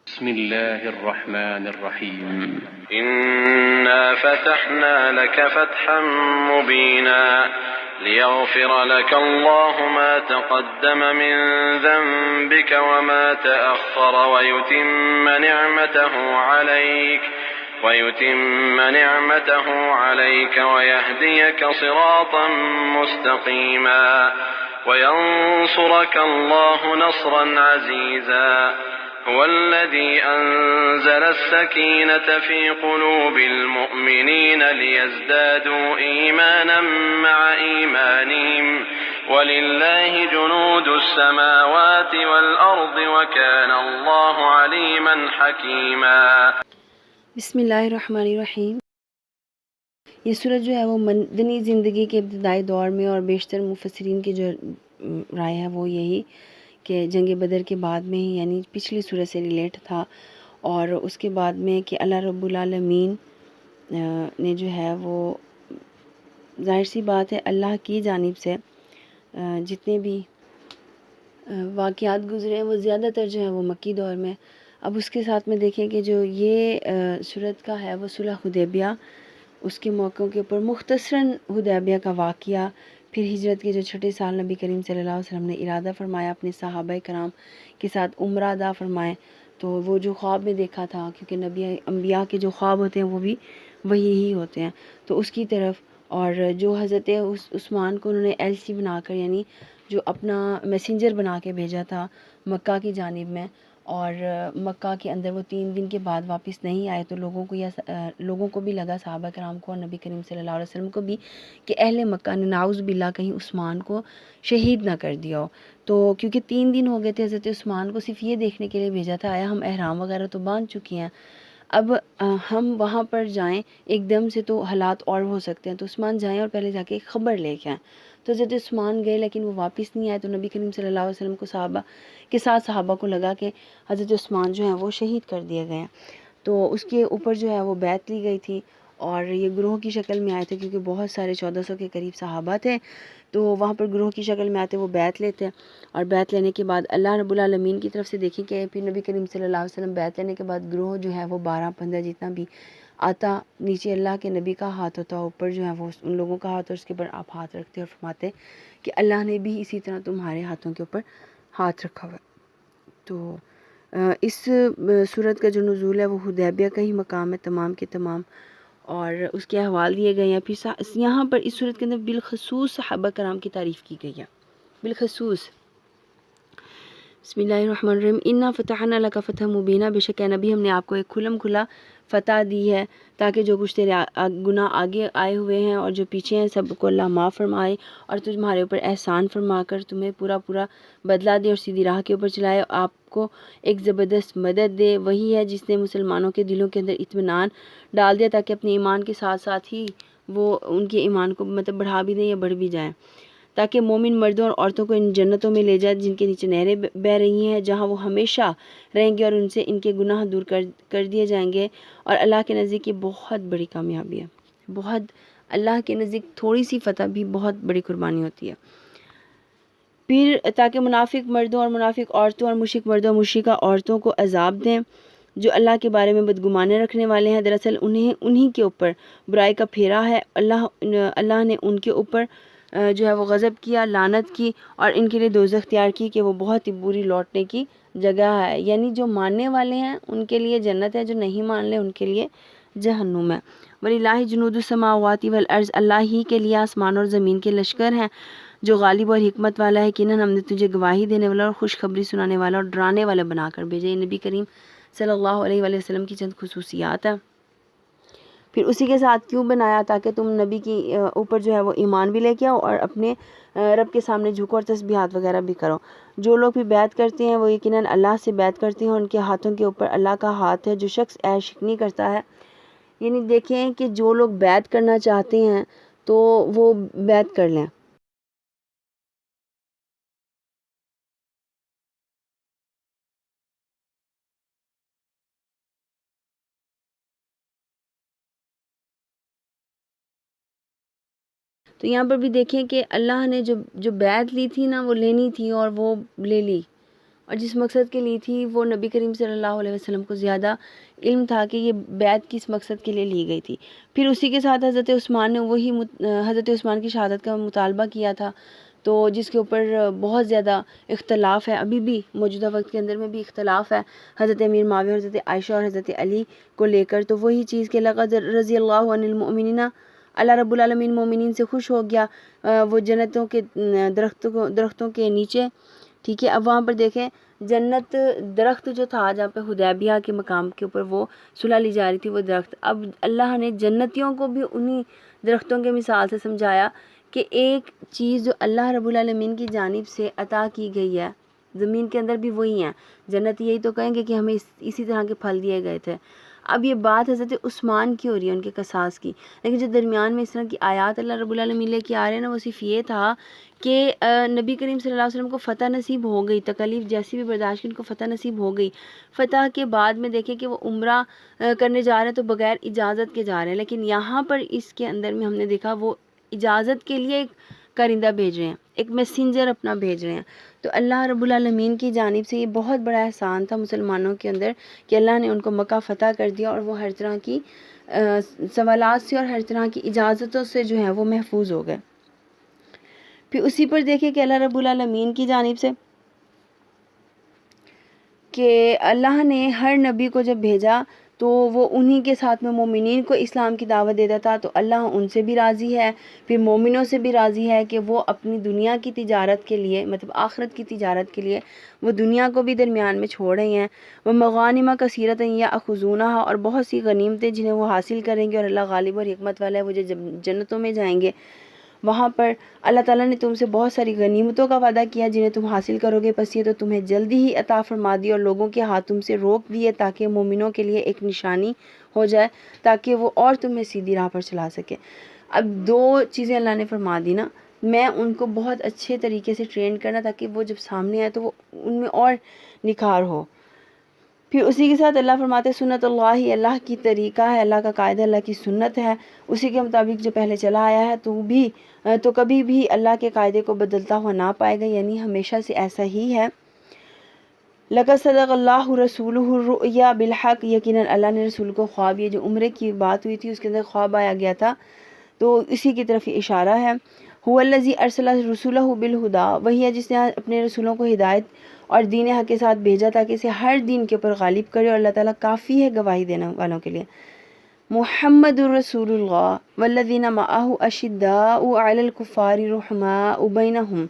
بسم الله الرحمن الرحيم إنا فتحنا لك فتحا مبينا ليغفر لك الله ما تقدم من ذنبك وما تأخر ويتم نعمته عليك ويهديك صراطا مستقيما وينصرك الله نصرا عزيزا هو الذي أنزل السكينة في قلوب المؤمنين ليزدادوا إيمانا مع إيمانهم ولله جنود السماوات والأرض وكان الله عليما حكيما. بسم اللہ الرحمن الرحیم. یہ سورت جو ہے وہ مدنی زندگی کے ابتدائی دور میں اور بیشتر مفسرین کی جو رائے ہے وہ یہی کہ جنگ بدر کے بعد میں ہی یعنی پچھلی سورت سے ریلیٹ تھا، اور اس کے بعد میں کہ اللہ رب العالمین نے جو ہے وہ ظاہر سی بات ہے اللہ کی جانب سے جتنے بھی واقعات گزرے ہیں وہ زیادہ تر جو ہے وہ مکی دور میں. اب اس کے ساتھ میں دیکھیں کہ جو یہ صورت کا ہے وہ صلح حدیبیہ، اس کے موقعوں کے اوپر مختصراً حدیبیہ کا واقعہ، پھر ہجرت کے جو چھٹے سال نبی کریم صلی اللہ علیہ وسلم نے ارادہ فرمایا اپنے صحابہ کرام کے ساتھ عمرہ ادا فرمائے، تو وہ جو خواب میں دیکھا تھا، کیونکہ انبیاء کے جو خواب ہوتے ہیں وہ بھی وہی ہی ہوتے ہیں، تو اس کی طرف. اور جو حضرت عثمان کو انہوں نے ایل سی بنا کر یعنی جو اپنا میسنجر بنا کے بھیجا تھا مکہ کی جانب میں، اور مکہ کے اندر وہ 3 دن کے بعد واپس نہیں آئے، تو لوگوں کو بھی لگا، صحابہ کرام کو اور نبی کریم صلی اللہ علیہ وسلم کو بھی، کہ اہل مکہ نے نعوذ باللہ کہیں عثمان کو شہید نہ کر دیا ہو. تو کیونکہ 3 دن ہو گئے تھے حضرت عثمان کو صرف یہ دیکھنے کے لیے بھیجا تھا آیا ہم احرام وغیرہ تو باندھ چکی ہیں، اب ہم وہاں پر جائیں ایک دم سے تو حالات اور ہو سکتے ہیں، تو عثمان جائیں اور پہلے جا کے خبر لے کے آئیں. تو حضرت عثمان گئے لیکن وہ واپس نہیں آئے، تو نبی کریم صلی اللہ علیہ وسلم کو صحابہ کو لگا کہ حضرت عثمان جو ہیں وہ شہید کر دیے گئے ہیں، تو اس کے اوپر جو ہے وہ بیعت لی گئی تھی، اور یہ گروہ کی شکل میں آئے تھے کیونکہ بہت سارے 1400 کے قریب صحابہ تھے، تو وہاں پر گروہ کی شکل میں آتے وہ بیعت لیتے، اور بیعت لینے کے بعد اللہ رب العالمین کی طرف سے دیکھیں کہ پھر نبی کریم صلی اللہ علیہ وسلم بیعت لینے کے بعد گروہ جو ہے وہ 12-15 جتنا بھی آتا، نیچے اللہ کے نبی کا ہاتھ ہوتا، اوپر جو ہے وہ ان لوگوں کا ہاتھ، اور اس کے اوپر آپ ہاتھ رکھتے اور فرماتے کہ اللہ نے بھی اسی طرح تمہارے ہاتھوں کے اوپر ہاتھ رکھا ہوا. تو اس صورت کا جو نزول ہے وہ حدیبیہ کا ہی مقام ہے تمام کے تمام، اور اس کے احوال دیے گئے ہیں. پھر یہاں پر اس صورت کے اندر بالخصوص صحابہ کرام کی تعریف کی گئی ہے، بالخصوص. بسم اللہ الرحمن الرحیم. انا فتحنا لک فتحا مبینا، بے شک اے نبی ہم نے آپ کو ایک کھلا فتح دی ہے تاکہ جو کچھ تیرے گناہ آگے آئے ہوئے ہیں اور جو پیچھے ہیں سب کو اللہ معاف فرمائے اور تمہارے اوپر احسان فرما کر تمہیں پورا بدلہ دے اور سیدھی راہ کے اوپر چلائے، آپ کو ایک زبردست مدد دے۔ وہی ہے جس نے مسلمانوں کے دلوں کے اندر اطمینان ڈال دیا تاکہ اپنے ایمان کے ساتھ ساتھ ہی وہ ان کے ایمان کو بڑھا بھی دیں یا بڑھ بھی جائیں، تاکہ مومن مردوں اور عورتوں کو ان جنتوں میں لے جائے جن کے نیچے نہریں بہہ رہی ہیں، جہاں وہ ہمیشہ رہیں گے اور ان سے ان کے گناہ دور کر دیے جائیں گے۔ اور اللہ کے نزدیک یہ بہت بڑی کامیابی ہے، اللہ کے نزدیک تھوڑی سی فتح بھی بہت بڑی قربانی ہوتی ہے۔ پھر تاکہ منافق مردوں اور منافق عورتوں اور مشرک مردوں اور مشرکہ عورتوں کو عذاب دیں جو اللہ کے بارے میں بدگمانیاں رکھنے والے ہیں، دراصل انہی کے اوپر برائی کا پھیرا ہے، اللہ نے ان کے اوپر جو ہے وہ غضب کیا، لعنت کی اور ان کے لیے دوزخ تیار کی کہ وہ بہت ہی بری لوٹنے کی جگہ ہے، یعنی جو ماننے والے ہیں ان کے لیے جنت ہے، جو نہیں مان لے ان کے لیے جہنم ہے۔ وَلِلَّهِ جُنُودُ السَّمَاوَاتِ وَالْأَرْضِ، اللہ ہی کے لیے آسمان اور زمین کے لشکر ہیں، جو غالب اور حکمت والا ہے۔ یقیناً ہم نے تجھے گواہی دینے والا اور خوشخبری سنانے والا اور ڈرانے والا بنا کر بھیجا۔ یہ نبی کریم صلی اللہ علیہ وآلہ وسلم کی چند خصوصیات ہیں۔ پھر اسی کے ساتھ کیوں بنایا؟ تاکہ تم نبی کی اوپر جو ہے وہ ایمان بھی لے کے آؤ اور اپنے رب کے سامنے جھکو اور تسبیحات وغیرہ بھی کرو۔ جو لوگ بھی بیعت کرتے ہیں وہ یقیناً اللہ سے بیعت کرتے ہیں، ان کے ہاتھوں کے اوپر اللہ کا ہاتھ ہے۔ جو شخص عیش شکنی کرتا ہے، یعنی دیکھیں کہ جو لوگ بیعت کرنا چاہتے ہیں تو وہ بیعت کر لیں۔ تو یہاں پر بھی دیکھیں کہ اللہ نے جو بیعت لی تھی نا وہ لینی تھی اور وہ لے لی، اور جس مقصد کے لی تھی وہ نبی کریم صلی اللہ علیہ وسلم کو زیادہ علم تھا کہ یہ بیعت کس مقصد کے لیے لی گئی تھی۔ پھر اسی کے ساتھ حضرت عثمان نے حضرت عثمان کی شہادت کا مطالبہ کیا تھا، تو جس کے اوپر بہت زیادہ اختلاف ہے، ابھی بھی موجودہ وقت کے اندر میں بھی اختلاف ہے حضرت امیر معاویہ اور حضرت عائشہ اور حضرت علی کو لے کر۔ تو وہی چیز کہ لقد رضی اللہ عن المؤمنین، اللہ رب العالمین مومنین سے خوش ہو گیا وہ جنتوں کے درختوں کے نیچے، ٹھیک ہے۔ اب وہاں پر دیکھیں جنت درخت جو تھا جہاں پہ حدیبیہ کے مقام کے اوپر وہ صلح لی جا رہی تھی، وہ درخت، اب اللہ نے جنتیوں کو بھی انہی درختوں کے مثال سے سمجھایا کہ ایک چیز جو اللہ رب العالمین کی جانب سے عطا کی گئی ہے زمین کے اندر بھی وہی ہیں، جنت یہی تو کہیں گے کہ ہمیں اسی طرح کے پھل دیے گئے تھے۔ اب یہ بات حضرت عثمان کی ہو رہی ہے، ان کے قصاص کی، لیکن جو درمیان میں اس طرح کی آیات اللہ رب العالمین لے کے آ رہے ہیں نا، وہ صرف یہ تھا کہ نبی کریم صلی اللہ علیہ وسلم کو فتح نصیب ہو گئی، تکالیف جیسی بھی برداشت کی ان کو فتح نصیب ہو گئی۔ فتح کے بعد میں دیکھیں کہ وہ عمرہ کرنے جا رہے ہیں تو بغیر اجازت کے جا رہے ہیں، لیکن یہاں پر اس کے اندر میں ہم نے دیکھا وہ اجازت کے لیے ایک کرندہ بھیج رہے ہیں، ایک میسنجر اپنا بھیج رہے ہیں۔ تو اللہ رب العالمین کی جانب سے یہ بہت بڑا احسان تھا مسلمانوں کے اندر کہ اللہ نے ان کو مکہ فتح کر دیا اور وہ ہر طرح کی سوالات سے اور ہر طرح کی اجازتوں سے جو ہیں وہ محفوظ ہو گئے۔ پھر اسی پر دیکھیں کہ اللہ رب العالمین کی جانب سے کہ اللہ نے ہر نبی کو جب بھیجا تو وہ انہی کے ساتھ میں مومنین کو اسلام کی دعوت دیتا تھا، تو اللہ ان سے بھی راضی ہے، پھر مومنوں سے بھی راضی ہے کہ وہ اپنی دنیا کی تجارت کے لیے، مطلب آخرت کی تجارت کے لیے وہ دنیا کو بھی درمیان میں چھوڑ رہے ہیں۔ وہ مغانم کثیرۃ یاخذونھا، اور بہت سی غنیمتیں جنہیں وہ حاصل کریں گے، اور اللہ غالب اور حکمت والا ہے، وہ جو جنتوں میں جائیں گے وہاں پر اللہ تعالیٰ نے تم سے بہت ساری غنیمتوں کا وعدہ کیا جنہیں تم حاصل کرو گے، پس یہ تو تمہیں جلدی ہی عطا فرما دی، اور لوگوں کے ہاتھ تم سے روک دیے تاکہ مومنوں کے لیے ایک نشانی ہو جائے، تاکہ وہ اور تمہیں سیدھی راہ پر چلا سکے۔ اب دو چیزیں اللہ نے فرما دی نا، میں ان کو بہت اچھے طریقے سے ٹرین کرنا تاکہ وہ جب سامنے آئے تو وہ ان میں اور نکھار ہو۔ پھر اسی کے ساتھ اللہ فرماتے سنت اللہ، اللہ کی طریقہ ہے، اللہ کا قاعدہ، اللہ کی سنت ہے، اسی کے مطابق جو پہلے چلا آیا ہے تو کبھی بھی اللہ کے قاعدے کو بدلتا ہوا نہ پائے گا، یعنی ہمیشہ سے ایسا ہی ہے۔ لقد صدق اللہ رسولہ الرؤیا بالحق، یقیناً اللہ نے رسول کو خواب، یہ جو عمرے کی بات ہوئی تھی اس کے اندر خواب آیا گیا تھا تو اسی کی طرف یہ اشارہ ہے۔ هو الذی ارسل رسولہ بالہدی، وہی ہے جس نے اپنے رسولوں کو ہدایت اور دین حق کے ساتھ بھیجا تاکہ اسے ہر دین کے اوپر غالب کرے، اور اللہ تعالیٰ کافی ہے گواہی دینے والوں کے لیے۔ محمد رسول اللہ والذین معہ اشداء علی الکفار رحماء بینہم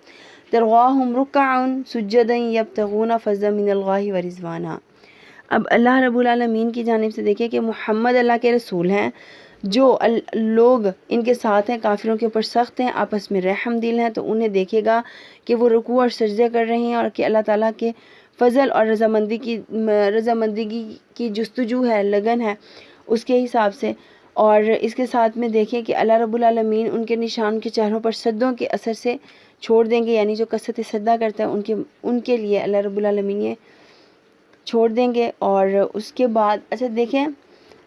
ترغاہم رکعا سجدا یبتغون فضلا من اللہ ورضوانا۔ اب اللہ رب العالمین کی جانب سے دیکھیں کہ محمد اللہ کے رسول ہیں، جو لوگ ان کے ساتھ ہیں کافروں کے اوپر سخت ہیں، آپس میں رحم دل ہیں، تو انہیں دیکھے گا کہ وہ رکوع اور سجدے کر رہے ہیں اور کہ اللہ تعالیٰ کے فضل اور رضامندی کی جستجو ہے، لگن ہے اس کے حساب سے۔ اور اس کے ساتھ میں دیکھیں کہ اللہ رب العالمین ان کے نشان کے چہروں پر سجدوں کے اثر سے چھوڑ دیں گے، یعنی جو کثرت سجدہ کرتا ہے ان کے لیے اللہ رب العالمین یہ چھوڑ دیں گے۔ اور اس کے بعد اچھا دیکھیں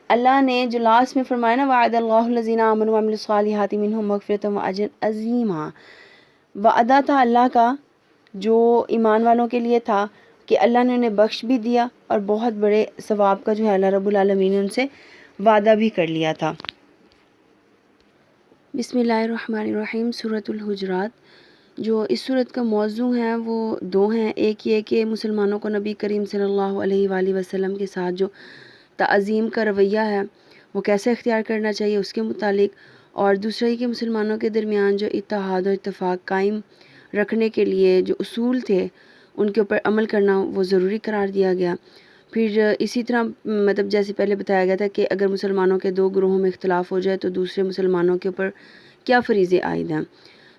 اللہ نے جو لاسٹ میں فرمایا نا وعد اللہ الذین آمنوا وعملوا الصالحات منہم مغفرۃ واجرا عظیما، وعدہ تھا اللہ کا جو ایمان والوں کے لیے تھا کہ اللہ نے انہیں بخش بھی دیا اور بہت بڑے ثواب کا جو ہے اللہ رب العالمین نے ان سے وعدہ بھی کر لیا تھا۔ بسم اللہ الرحمن الرحیم، سورۃ الحجرات۔ جو اس سورت کا موضوع ہے وہ دو ہیں، ایک یہ کہ مسلمانوں کو نبی کریم صلی اللہ علیہ وآلہ وسلم کے ساتھ جو تعظیم کا رویہ ہے وہ کیسے اختیار کرنا چاہیے اس کے متعلق، اور دوسرا یہ کہ مسلمانوں کے درمیان جو اتحاد و اتفاق قائم رکھنے کے لیے جو اصول تھے ان کے اوپر عمل کرنا وہ ضروری قرار دیا گیا۔ پھر اسی طرح مطلب جیسے پہلے بتایا گیا تھا کہ اگر مسلمانوں کے دو گروہوں میں اختلاف ہو جائے تو دوسرے مسلمانوں کے اوپر کیا فریضے عائد ہیں،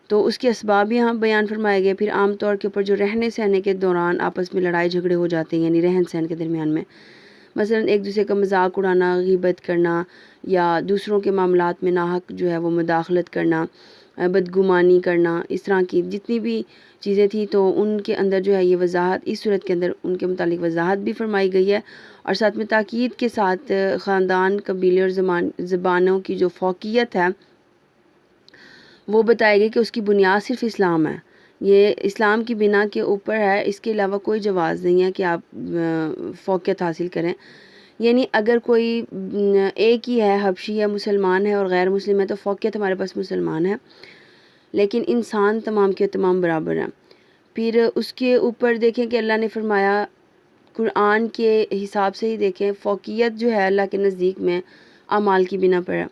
تو اس کے اسباب یہاں بیان فرمائے گئے۔ پھر عام طور کے اوپر جو رہنے سہنے کے دوران آپس میں لڑائی جھگڑے ہو جاتے ہیں، یعنی رہن سہن کے درمیان میں مثلا ایک دوسرے کا مذاق اڑانا، غیبت کرنا، یا دوسروں کے معاملات میں ناحق جو ہے وہ مداخلت کرنا، بدگمانی کرنا، اس طرح کی جتنی بھی چیزیں تھیں تو ان کے اندر جو ہے یہ وضاحت اس صورت کے اندر ان کے متعلق وضاحت بھی فرمائی گئی ہے، اور ساتھ میں تاکید کے ساتھ خاندان، قبیلے اور زبانوں کی جو فوقیت ہے وہ بتائے گئی کہ اس کی بنیاد صرف اسلام ہے، یہ اسلام کی بنا کے اوپر ہے، اس کے علاوہ کوئی جواز نہیں ہے کہ آپ فوقیت حاصل کریں۔ یعنی اگر کوئی ایک ہی ہے، حبشی ہے، مسلمان ہے اور غیر مسلم ہے تو فوقیت ہمارے پاس مسلمان ہے، لیکن انسان تمام کے تمام برابر ہیں۔ پھر اس کے اوپر دیکھیں کہ اللہ نے فرمایا قرآن کے حساب سے ہی دیکھیں فوقیت جو ہے اللہ کے نزدیک میں اعمال کی بنا پر ہے،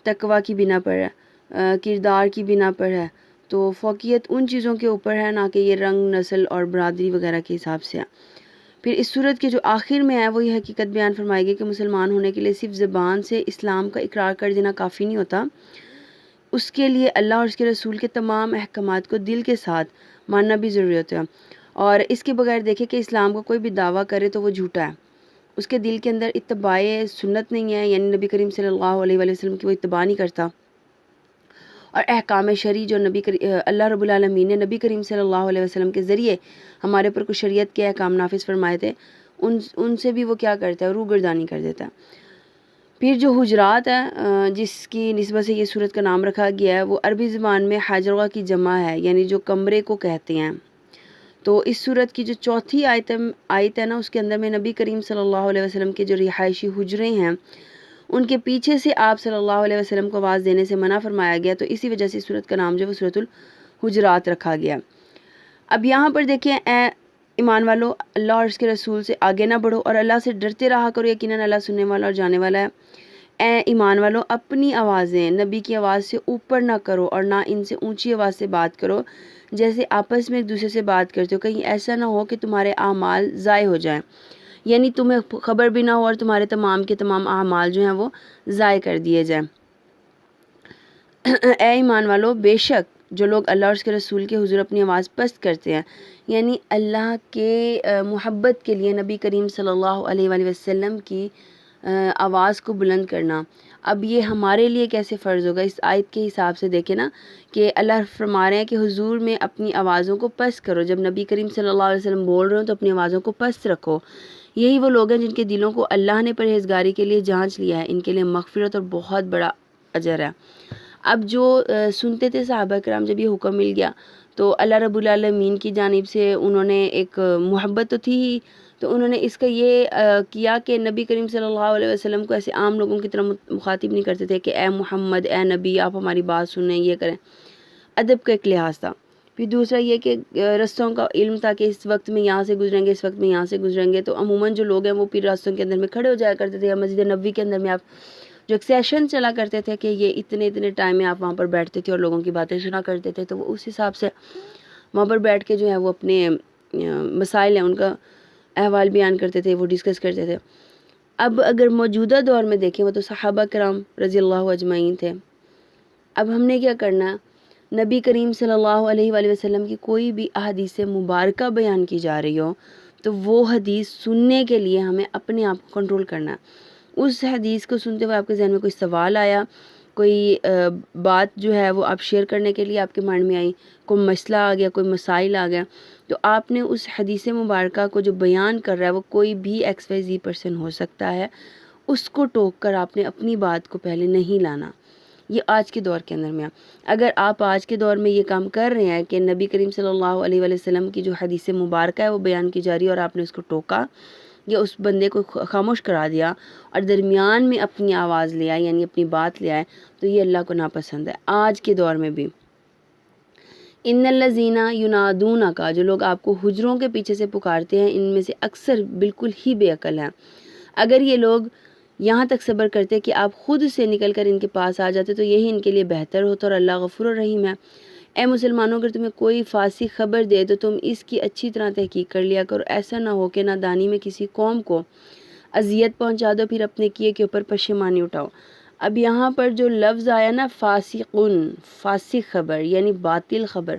تقوی کی بنا پر ہے، کردار کی بنا پر ہے، تو فوقیت ان چیزوں کے اوپر ہے، نہ کہ یہ رنگ، نسل اور برادری وغیرہ کے حساب سے ہے۔ پھر اس صورت کے جو آخر میں ہے وہ یہ حقیقت بیان فرمائے گی کہ مسلمان ہونے کے لیے صرف زبان سے اسلام کا اقرار کر دینا کافی نہیں ہوتا، اس کے لیے اللہ اور اس کے رسول کے تمام احکامات کو دل کے ساتھ ماننا بھی ضروری ہوتا ہے، اور اس کے بغیر دیکھیں کہ اسلام کا کوئی بھی دعویٰ کرے تو وہ جھوٹا ہے، اس کے دل کے اندر اتباع سنت نہیں ہے، یعنی نبی کریم صلی اللہ علیہ وآلہ وسلم کی وہ اتباع نہیں کرتا، اور احکام شرعی جو اللہ رب العالمین نے نبی کریم صلی اللہ علیہ وسلم کے ذریعے ہمارے پر کچھ شریعت کے احکام نافذ فرمائے تھے ان سے بھی وہ کیا کرتا ہے، روگردانی کر دیتا ہے۔ پھر جو حجرات ہے جس کی نسبت سے یہ صورت کا نام رکھا گیا ہے وہ عربی زبان میں حجرہ کی جمع ہے، یعنی جو کمرے کو کہتے ہیں۔ تو اس صورت کی جو چوتھی آیت ہے نا اس کے اندر میں نبی کریم صلی اللہ علیہ وسلم کے جو رہائشی حجرے ہیں ان کے پیچھے سے آپ صلی اللہ علیہ وسلم کو آواز دینے سے منع فرمایا گیا، تو اسی وجہ سے اس صورت کا نام جو وہ سورۃ الحجرات رکھا گیا۔ اب یہاں پر دیکھیں اے ایمان والو، اللہ اور اس کے رسول سے آگے نہ بڑھو اور اللہ سے ڈرتے رہا کرو، یقیناً اللہ سننے والا اور جانے والا ہے۔ اے ایمان والو، اپنی آوازیں نبی کی آواز سے اوپر نہ کرو اور نہ ان سے اونچی آواز سے بات کرو جیسے آپس میں ایک دوسرے سے بات کرتے ہو، کہیں ایسا نہ ہو کہ تمہارے اعمال ضائع ہو جائیں، یعنی تمہیں خبر بھی نہ ہو اور تمہارے تمام کے تمام اعمال جو ہیں وہ ضائع کر دیے جائیں۔ اے ایمان والو، بے شک جو لوگ اللہ اور اس کے رسول کے حضور اپنی آواز پست کرتے ہیں، یعنی اللہ کے محبت کے لیے نبی کریم صلی اللہ علیہ وآلہ وسلم کی آواز کو بلند کرنا، اب یہ ہمارے لیے کیسے فرض ہوگا؟ اس آیت کے حساب سے دیکھیں نا کہ اللہ فرما رہے ہیں کہ حضور میں اپنی آوازوں کو پست کرو، جب نبی کریم صلی اللہ علیہ وسلم بول رہے ہو تو اپنی آوازوں کو پست رکھو۔ یہی وہ لوگ ہیں جن کے دلوں کو اللہ نے پرہیزگاری کے لیے جانچ لیا ہے، ان کے لیے مغفرت اور بہت بڑا اجر ہے۔ اب جو سنتے تھے صحابہ کرام، جب یہ حکم مل گیا تو اللہ رب العالمین کی جانب سے انہوں نے ایک محبت تو تھی ہی، تو انہوں نے اس کا یہ کیا کہ نبی کریم صلی اللہ علیہ وسلم کو ایسے عام لوگوں کی طرح مخاطب نہیں کرتے تھے کہ اے محمد، اے نبی، آپ ہماری بات سنیں، یہ کریں، ادب کا ایک لحاظ تھا۔ پھر دوسرا یہ کہ رستوں کا علم تھا کہ اس وقت میں یہاں سے گزریں گے، اس وقت میں یہاں سے گزریں گے، تو عموماً جو لوگ ہیں وہ پھر راستوں کے اندر میں کھڑے ہو جایا کرتے تھے، یا مسجد نبوی کے اندر میں آپ جو ایک سیشن چلا کرتے تھے کہ یہ اتنے ٹائم میں آپ وہاں پر بیٹھتے تھے اور لوگوں کی باتیں سنا کرتے تھے، تو وہ اس حساب سے وہاں پر بیٹھ کے جو ہے وہ اپنے مسائل ہیں ان کا احوال بیان کرتے تھے، وہ ڈسکس کرتے تھے۔ اب اگر موجودہ دور میں دیکھیں، وہ تو صحابہ کرام رضی اللہ اجمعین تھے۔ اب ہم نے کیا کرنا ہے، نبی کریم صلی اللہ علیہ وآلہ وسلم کی کوئی بھی احادیث مبارکہ بیان کی جا رہی ہو تو وہ حدیث سننے کے لیے ہمیں اپنے آپ کو کنٹرول کرنا ہے۔ اس حدیث کو سنتے ہوئے آپ کے ذہن میں کوئی سوال آیا، کوئی بات جو ہے وہ آپ شیئر کرنے کے لیے آپ کے مائنڈ میں آئی، کوئی مسئلہ آ گیا، کوئی مسائل آ گیا، تو آپ نے اس حدیث مبارکہ کو جو بیان کر رہا ہے وہ کوئی بھی XYZ پرسن ہو سکتا ہے، اس کو ٹوک کر آپ نے اپنی بات کو پہلے نہیں لانا۔ یہ آج کے دور کے اندر میں اگر آپ آج کے دور میں یہ کام کر رہے ہیں کہ نبی کریم صلی اللہ علیہ وآلہ وسلم کی جو حدیث مبارکہ ہے وہ بیان کی جا رہی ہے اور آپ نے اس کو ٹوکا یا اس بندے کو خاموش کرا دیا اور درمیان میں اپنی آواز لے آئے، یعنی اپنی بات لے آئے، تو یہ اللہ کو ناپسند ہے۔ آج کے دور میں بھی ان الذین ینادونک، جو لوگ آپ کو حجروں کے پیچھے سے پکارتے ہیں، ان میں سے اکثر بالکل ہی بے عقل ہیں۔ اگر یہ لوگ یہاں تک صبر کرتے کہ آپ خود سے نکل کر ان کے پاس آ جاتے تو یہی ان کے لیے بہتر ہوتا، اور اللہ غفور الرحیم ہے۔ اے مسلمانوں، اگر تمہیں کوئی فاسق خبر دے تو تم اس کی اچھی طرح تحقیق کر لیا کرو، ایسا نہ ہو کہ نادانی میں کسی قوم کو اذیت پہنچا دو پھر اپنے کیے کے اوپر پشیمانی اٹھاؤ۔ اب یہاں پر جو لفظ آیا نا فاسقن، فاسق خبر یعنی باطل خبر،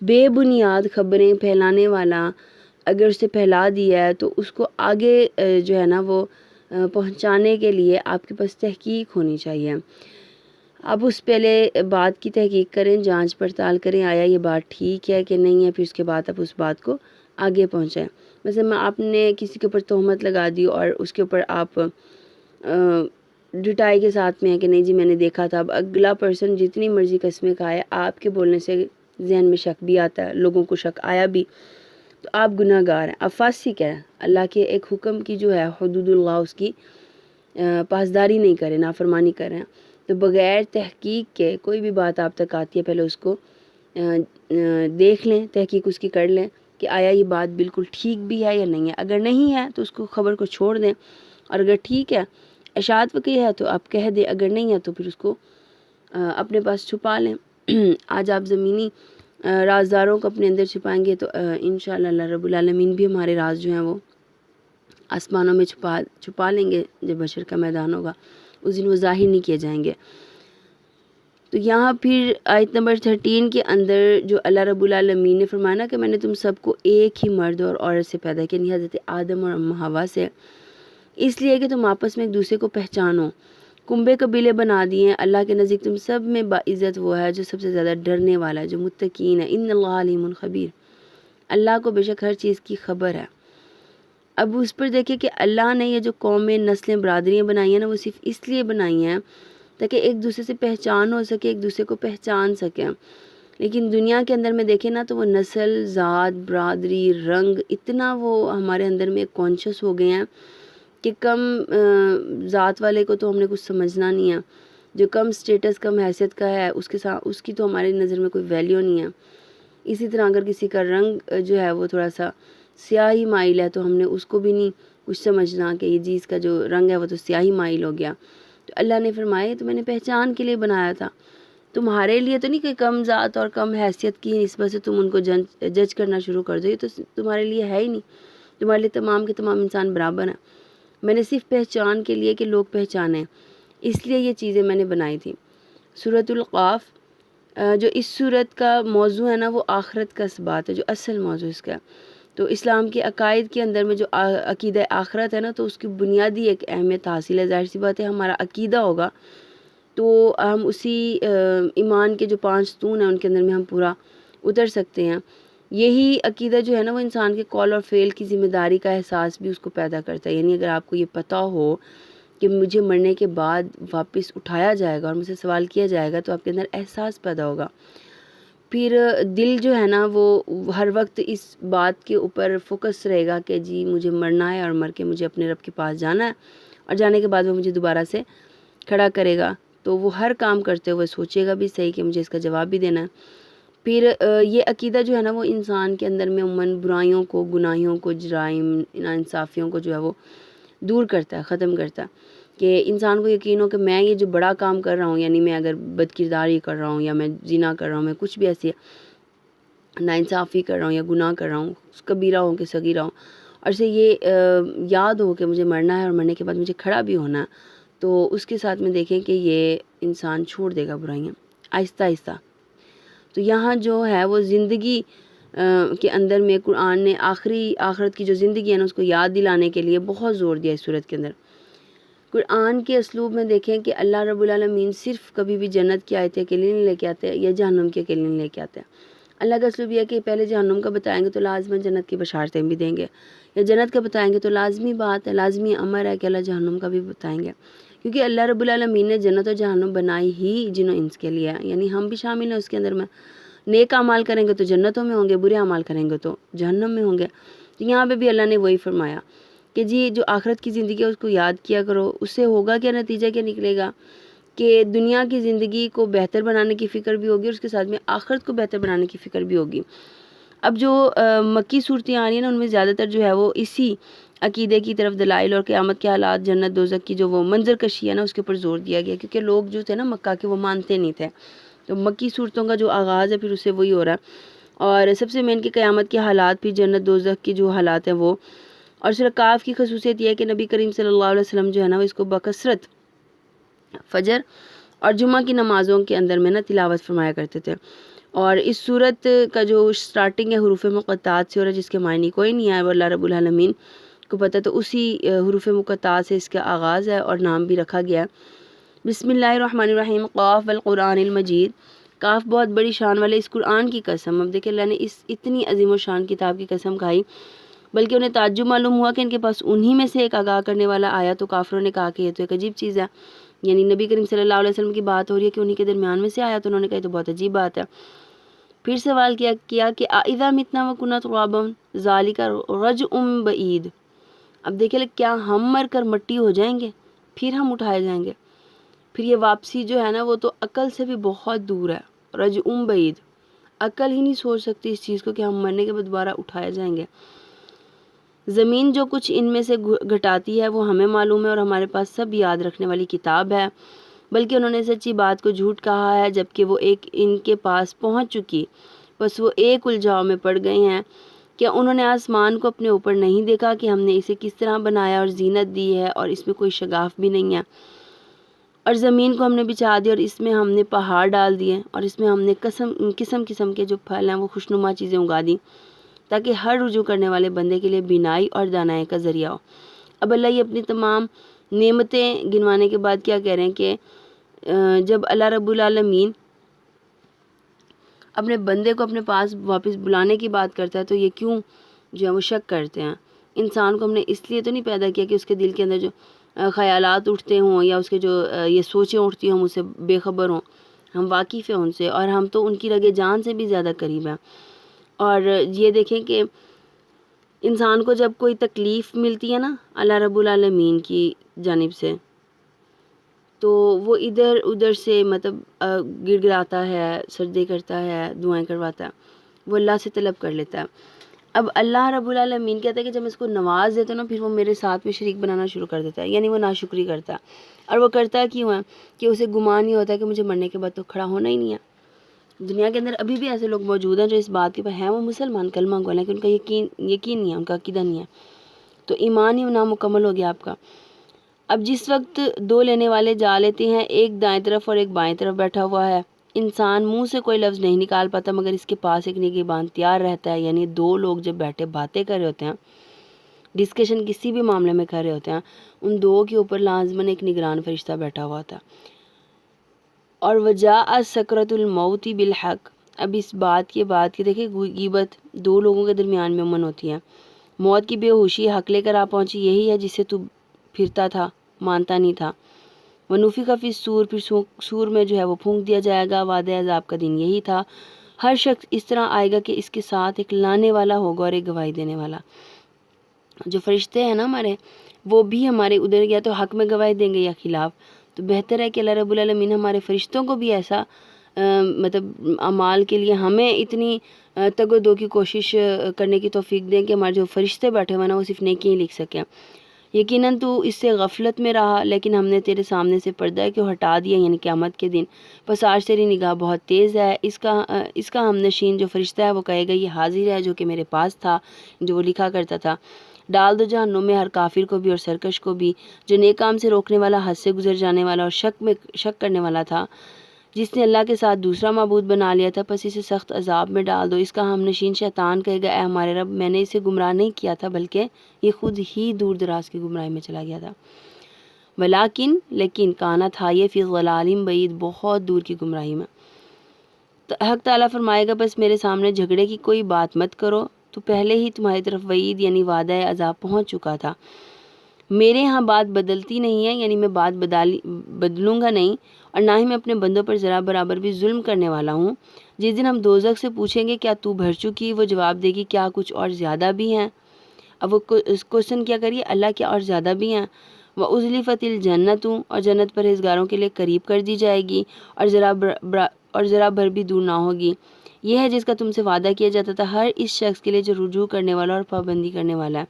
بے بنیاد خبریں پھیلانے والا اگر اسے پھیلا دیا ہے تو اس کو آگے جو ہے نا وہ پہنچانے کے لیے آپ کے پاس تحقیق ہونی چاہیے۔ اب اس پہلے بات کی تحقیق کریں، جانچ پڑتال کریں، آیا یہ بات ٹھیک ہے کہ نہیں ہے، پھر اس کے بعد آپ اس بات کو آگے پہنچائیں۔ مثلا آپ نے کسی کے اوپر تہمت لگا دی اور اس کے اوپر آپ ڈٹائی کے ساتھ میں ہے کہ نہیں جی میں نے دیکھا تھا، اب اگلا پرسن جتنی مرضی قسمیں کھائے، آپ کے بولنے سے ذہن میں شک بھی آتا ہے، لوگوں کو شک آیا بھی، تو آپ گناہ گار ہیں، آپ فاسق ہیں، اللہ کے ایک حکم کی جو ہے حدود اللہ اس کی پاسداری نہیں کریں، نافرمانی کر رہے ہیں۔ تو بغیر تحقیق کے کوئی بھی بات آپ تک آتی ہے پہلے اس کو دیکھ لیں، تحقیق اس کی کر لیں کہ آیا یہ بات بالکل ٹھیک بھی ہے یا نہیں ہے۔ اگر نہیں ہے تو اس کو خبر کو چھوڑ دیں، اور اگر ٹھیک ہے اشاعت وقی ہے تو آپ کہہ دیں، اگر نہیں ہے تو پھر اس کو اپنے پاس چھپا لیں۔ آج آپ زمینی رازداروں کو اپنے اندر چھپائیں گے تو انشاءاللہ اللہ رب العالمین بھی ہمارے راز جو ہیں وہ آسمانوں میں چھپا لیں گے۔ جب حشر کا میدان ہوگا اس دن وہ ظاہر نہیں کیے جائیں گے۔ تو یہاں پھر آیت نمبر 13 کے اندر جو اللہ رب العالمین نے فرمایا نا کہ میں نے تم سب کو ایک ہی مرد اور عورت سے پیدا کیا، یعنی حضرت آدم اور ام حوا سے، اس لیے کہ تم آپس میں ایک دوسرے کو پہچانو۔ کنبے قبیلے بنا دیے ہیں، اللہ کے نزدیک تم سب میں باعزت وہ ہے جو سب سے زیادہ ڈرنے والا ہے، جو متقین ہے۔ ان اللہ علیم خبیر، اللہ کو بے شک ہر چیز کی خبر ہے۔ اب اس پر دیکھیں کہ اللہ نے یہ جو قومیں، نسلیں، برادریاں بنائی ہیں نا، وہ صرف اس لیے بنائی ہیں تاکہ ایک دوسرے سے پہچان ہو سکے، ایک دوسرے کو پہچان سکیں۔ لیکن دنیا کے اندر میں دیکھیں نا تو وہ نسل، ذات، برادری، رنگ، اتنا وہ ہمارے اندر میں کانشیس ہو گئے ہیں کہ کم ذات والے کو تو ہم نے کچھ سمجھنا نہیں ہے، جو کم سٹیٹس، کم حیثیت کا ہے اس کے ساتھ اس کی تو ہماری نظر میں کوئی ویلیو نہیں ہے۔ اسی طرح اگر کسی کا رنگ جو ہے وہ تھوڑا سا سیاہی مائل ہے تو ہم نے اس کو بھی نہیں کچھ سمجھنا کہ یہ جی اس کا جو رنگ ہے وہ تو سیاہی مائل ہو گیا۔ تو اللہ نے فرمایا تو میں نے پہچان کے لیے بنایا تھا، تمہارے لیے تو نہیں کہ کم ذات اور کم حیثیت کی نسبت سے تم ان کو جج کرنا شروع کر دو، یہ تو تمہارے لیے ہے ہی نہیں، تمہارے لیے تمام کے تمام انسان برابر ہیں۔ میں نے صرف پہچان کے لیے کہ لوگ پہچانیں، اس لیے یہ چیزیں میں نے بنائی تھی۔ سورۃ القاف جو اس سورت کا موضوع ہے نا وہ آخرت کا اثبات ہے، جو اصل موضوع اس کا ہے۔ تو اسلام کے عقائد کے اندر میں جو عقیدہ آخرت ہے نا تو اس کی بنیادی ایک اہمیت حاصل ہے۔ ظاہر سی بات ہے ہمارا عقیدہ ہوگا تو ہم اسی ایمان کے جو 5 ستون ہیں ان کے اندر میں ہم پورا اتر سکتے ہیں۔ یہی عقیدہ جو ہے نا وہ انسان کے قول اور فعل کی ذمہ داری کا احساس بھی اس کو پیدا کرتا ہے۔ یعنی اگر آپ کو یہ پتہ ہو کہ مجھے مرنے کے بعد واپس اٹھایا جائے گا اور مجھ سے سوال کیا جائے گا تو آپ کے اندر احساس پیدا ہوگا۔ پھر دل جو ہے نا وہ ہر وقت اس بات کے اوپر فوکس رہے گا کہ جی مجھے مرنا ہے اور مر کے مجھے اپنے رب کے پاس جانا ہے، اور جانے کے بعد وہ مجھے دوبارہ سے کھڑا کرے گا، تو وہ ہر کام کرتے ہوئے سوچے گا بھی صحیح کہ مجھے اس کا جواب بھی دینا ہے۔ پھر یہ عقیدہ جو ہے نا وہ انسان کے اندر میں عموماً برائیوں کو، گناہیوں کو، جرائم، ناانصافیوں کو جو ہے وہ دور کرتا ہے، ختم کرتا ہے، کہ انسان کو یقین ہو کہ میں یہ جو بڑا کام کر رہا ہوں، یعنی میں اگر بد کرداری کر رہا ہوں یا میں زنا کر رہا ہوں، میں کچھ بھی ایسی ناانصافی کر رہا ہوں یا گناہ کر رہا ہوں، کبیرہ ہوں کہ صغیرہ ہوں، اور اسے یہ یاد ہو کہ مجھے مرنا ہے اور مرنے کے بعد مجھے کھڑا بھی ہونا ہے، تو اس کے ساتھ میں دیکھیں کہ یہ انسان چھوڑ دے گا برائیاں آہستہ آہستہ۔ تو یہاں جو ہے وہ زندگی کے اندر میں قرآن نے آخرت کی جو زندگی ہے نا اس کو یاد دلانے کے لیے بہت زور دیا اس صورت کے اندر۔ قرآن کے اسلوب میں دیکھیں کہ اللہ رب العالمین صرف کبھی بھی جنت کی آیتیں کے لیے نہیں لے کے آتے یا جہنم کے لیے نہیں لے کے آتے۔ اللہ کا اسلوب یہ ہے کہ پہلے جہنم کا بتائیں گے تو لازماً جنت کی بشارتیں بھی دیں گے، یا جنت کا بتائیں گے تو لازمی بات ہے، لازمی امر ہے کہ اللہ جہنم کا بھی بتائیں گے، کیونکہ اللہ رب العالمین نے جنت و جہنم بنائی ہی جن و انس کے لیے، یعنی ہم بھی شامل ہیں اس کے اندر میں۔ نیک اعمال کریں گے تو جنتوں میں ہوں گے، برے اعمال کریں گے تو جہنم میں ہوں گے۔ تو یہاں پہ بھی اللہ نے وہی فرمایا کہ جی جو آخرت کی زندگی ہے اس کو یاد کیا کرو، اس سے ہوگا کیا، نتیجہ کیا نکلے گا کہ دنیا کی زندگی کو بہتر بنانے کی فکر بھی ہوگی اور اس کے ساتھ میں آخرت کو بہتر بنانے کی فکر بھی ہوگی۔ اب جو مکی صورتیں آ رہی ہیں نا ان میں زیادہ تر جو ہے وہ اسی عقیدے کی طرف دلائل اور قیامت کے حالات، جنت دوزخ کی جو وہ منظر کشی ہے نا اس کے اوپر زور دیا گیا، کیونکہ لوگ جو تھے نا مکہ کے وہ مانتے نہیں تھے، تو مکی صورتوں کا جو آغاز ہے پھر اس سے وہی ہو رہا ہے، اور سب سے مین کہ قیامت کے حالات، پھر جنت دوزخ کی جو حالات ہیں وہ، اور سورہ کاف کی خصوصیت یہ ہے کہ نبی کریم صلی اللہ علیہ وسلم جو ہے نا وہ اس کو بکثرت فجر اور جمعہ کی نمازوں کے اندر میں نا تلاوت فرمایا کرتے تھے۔ اور اس صورت کا جو سٹارٹنگ ہے حروف مقطعات سے ہو رہا ہے جس کے معنی کوئی نہیں ہے، وہ اللہ رب العالمین کو پتہ، تو اسی حروف مقطعات سے اس کا آغاز ہے اور نام بھی رکھا گیا ہے۔ بسم اللہ الرحمن الرحیم، قاف والقرآن المجید۔ کاف بہت بڑی شان والے اس قرآن کی قسم۔ اب دیکھیں اللہ نے اس اتنی عظیم و شان کتاب کی قسم کھائی، بلکہ انہیں تعجب معلوم ہوا کہ ان کے پاس انہی میں سے ایک آگاہ کرنے والا آیا، تو کافروں نے کہا کہ یہ تو ایک عجیب چیز ہے، یعنی نبی کریم صلی اللہ علیہ وسلم کی بات ہو رہی ہے کہ انہی کے درمیان میں سے آیا، تو انہوں نے کہا یہ تو بہت عجیب بات ہے۔ پھر سوال کیا کہ اذا متنا وکنا ترابا ذالک رجع بعید، اب دیکھیں کیا ہم مر کر مٹی ہو جائیں گے پھر ہم اٹھائے جائیں گے؟ پھر یہ واپسی جو ہے نا وہ تو عقل سے بھی بہت دور ہے، رجع بعید، عقل ہی نہیں سوچ سکتی اس چیز کو کہ ہم مرنے کے بعد دوبارہ اٹھائے جائیں گے۔ زمین جو کچھ ان میں سے گھٹاتی ہے وہ ہمیں معلوم ہے اور ہمارے پاس سب یاد رکھنے والی کتاب ہے، بلکہ انہوں نے سچی بات کو جھوٹ کہا ہے جبکہ وہ ایک ان کے پاس پہنچ چکی، بس وہ ایک الجھاؤ میں پڑ گئے ہیں۔ کیا انہوں نے آسمان کو اپنے اوپر نہیں دیکھا کہ ہم نے اسے کس طرح بنایا اور زینت دی ہے اور اس میں کوئی شگاف بھی نہیں ہے، اور زمین کو ہم نے بچھا دیا اور اس میں ہم نے پہاڑ ڈال دیے اور اس میں ہم نے قسم قسم کے جو پھل ہیں وہ خوشنما چیزیں اگا دیں تاکہ ہر رجوع کرنے والے بندے کے لیے بینائی اور دانائی کا ذریعہ ہو۔ اب اللہ یہ اپنی تمام نعمتیں گنوانے کے بعد کیا کہہ رہے ہیں کہ جب اللہ رب العالمین اپنے بندے کو اپنے پاس واپس بلانے کی بات کرتا ہے تو یہ کیوں جو ہے وہ شک کرتے ہیں؟ انسان کو ہم نے اس لیے تو نہیں پیدا کیا کہ اس کے دل کے اندر جو خیالات اٹھتے ہوں یا اس کے جو یہ سوچیں اٹھتی ہوں ہم اس سے بے خبر ہوں، ہم واقف ہیں ان سے اور ہم تو ان کی رگ جان سے بھی زیادہ قریب ہیں۔ اور یہ دیکھیں کہ انسان کو جب کوئی تکلیف ملتی ہے نا اللہ رب العالمین کی جانب سے تو وہ ادھر ادھر سے مطلب گڑ گڑاتا ہے، سجدے کرتا ہے، دعائیں کرواتا ہے، وہ اللہ سے طلب کر لیتا ہے۔ اب اللہ رب العالمین کہتا ہے کہ جب میں اس کو نواز دیتا ہوں نا پھر وہ میرے ساتھ میں شریک بنانا شروع کر دیتا ہے، یعنی وہ ناشکری کرتا ہے، اور وہ کرتا کیوں ہے کہ اسے گمان ہی ہوتا ہے کہ مجھے مرنے کے بعد تو کھڑا ہونا ہی نہیں ہے۔ دنیا کے اندر ابھی بھی ایسے لوگ موجود ہیں جو اس بات کے پر ہیں وہ مسلمان کلمہ گو ہیں لیکن ان کا یقین نہیں ہے، ان کا عقیدہ نہیں ہے، تو ایمان ہی نامکمل ہو گیا آپ کا۔ اب جس وقت دو لینے والے جا لیتے ہیں، ایک دائیں طرف اور ایک بائیں طرف بیٹھا ہوا ہے، انسان منہ سے کوئی لفظ نہیں نکال پاتا مگر اس کے پاس ایک نگہبان تیار رہتا ہے، یعنی دو لوگ جب بیٹھے باتیں کر رہے ہوتے ہیں، ڈسکشن کسی بھی معاملے میں کر رہے ہوتے ہیں، ان دو کے اوپر لازماً ایک نگران فرشتہ بیٹھا ہوا ہوتا ہے۔ اور وجاء سکرۃ الموت بالحق، اب اس بات کے بعد کہ دیکھیں غیبت دو لوگوں کے درمیان میں امن ہوتی ہے، موت کی بے ہوشی حق لے کر آ پہنچی، یہی ہے جس سے تو پھرتا تھا، مانتا نہیں تھا۔ ونفخ فی الصور، پھر سور میں جو ہے وہ پھونک دیا جائے گا، وعدہ عذاب کا دن یہی تھا۔ ہر شخص اس طرح آئے گا کہ اس کے ساتھ ایک لانے والا ہوگا اور ایک گواہی دینے والا۔ جو فرشتے ہیں نا ہمارے وہ بھی ہمارے ادھر یا تو حق میں گواہی دیں گے یا خلاف، تو بہتر ہے کہ اللہ رب العالمین ہمارے فرشتوں کو بھی ایسا مطلب اعمال کے لیے ہمیں اتنی تگ و دو کی کوشش کرنے کی توفیق دیں کہ ہمارے جو فرشتے بیٹھے ہوئے نا وہ صرف نیکی ہی لکھ سکیں۔ یقیناً تو اس سے غفلت میں رہا لیکن ہم نے تیرے سامنے سے پردہ کیوں ہٹا دیا، یعنی قیامت کے دن، بس آج تیری نگاہ بہت تیز ہے۔ اس کا ہم نشین جو فرشتہ ہے وہ کہے گا یہ حاضر ہے جو کہ میرے پاس تھا، جو وہ لکھا کرتا تھا۔ ڈال دو جہنم میں ہر کافر کو بھی اور سرکش کو بھی، جو نیک کام سے روکنے والا، حد سے گزر جانے والا اور شک کرنے والا تھا، جس نے اللہ کے ساتھ دوسرا معبود بنا لیا تھا، پس اسے سخت عذاب میں ڈال دو۔ اس کا ہم نشین شیطان کہے گا، اے ہمارے رب، میں نے اسے گمراہ نہیں کیا تھا بلکہ یہ خود ہی دور دراز کی گمراہی میں چلا گیا تھا۔ لیکن کانا تھا یہ فی ضلال بعید، بہت دور کی گمراہی میں۔ حق تعالیٰ فرمائے گا، بس میرے سامنے جھگڑے کی کوئی بات مت کرو، تو پہلے ہی تمہاری طرف وعید یعنی وعدہ عذاب پہنچ چکا تھا۔ میرے ہاں بات بدلتی نہیں ہے، یعنی میں بات بدلوں گا نہیں، اور نہ ہی میں اپنے بندوں پر ذرا برابر بھی ظلم کرنے والا ہوں۔ جس دن ہم دوزخ سے پوچھیں گے کیا تو بھر چکی، وہ جواب دے گی کیا کچھ اور زیادہ بھی ہیں۔ اب وہ کوشچن کیا کریے، اللہ کیا اور زیادہ بھی ہیں۔ وَأُزْلِفَتِ الْجَنَّةُ، اور جنت پرہیزگاروں کے لیے قریب کر دی جائے گی، اور ذرا بھر بھی دور نہ ہوگی۔ یہ ہے جس کا تم سے وعدہ کیا جاتا تھا ہر اس شخص کے لیے جو رجوع کرنے والا اور پابندی کرنے والا ہے۔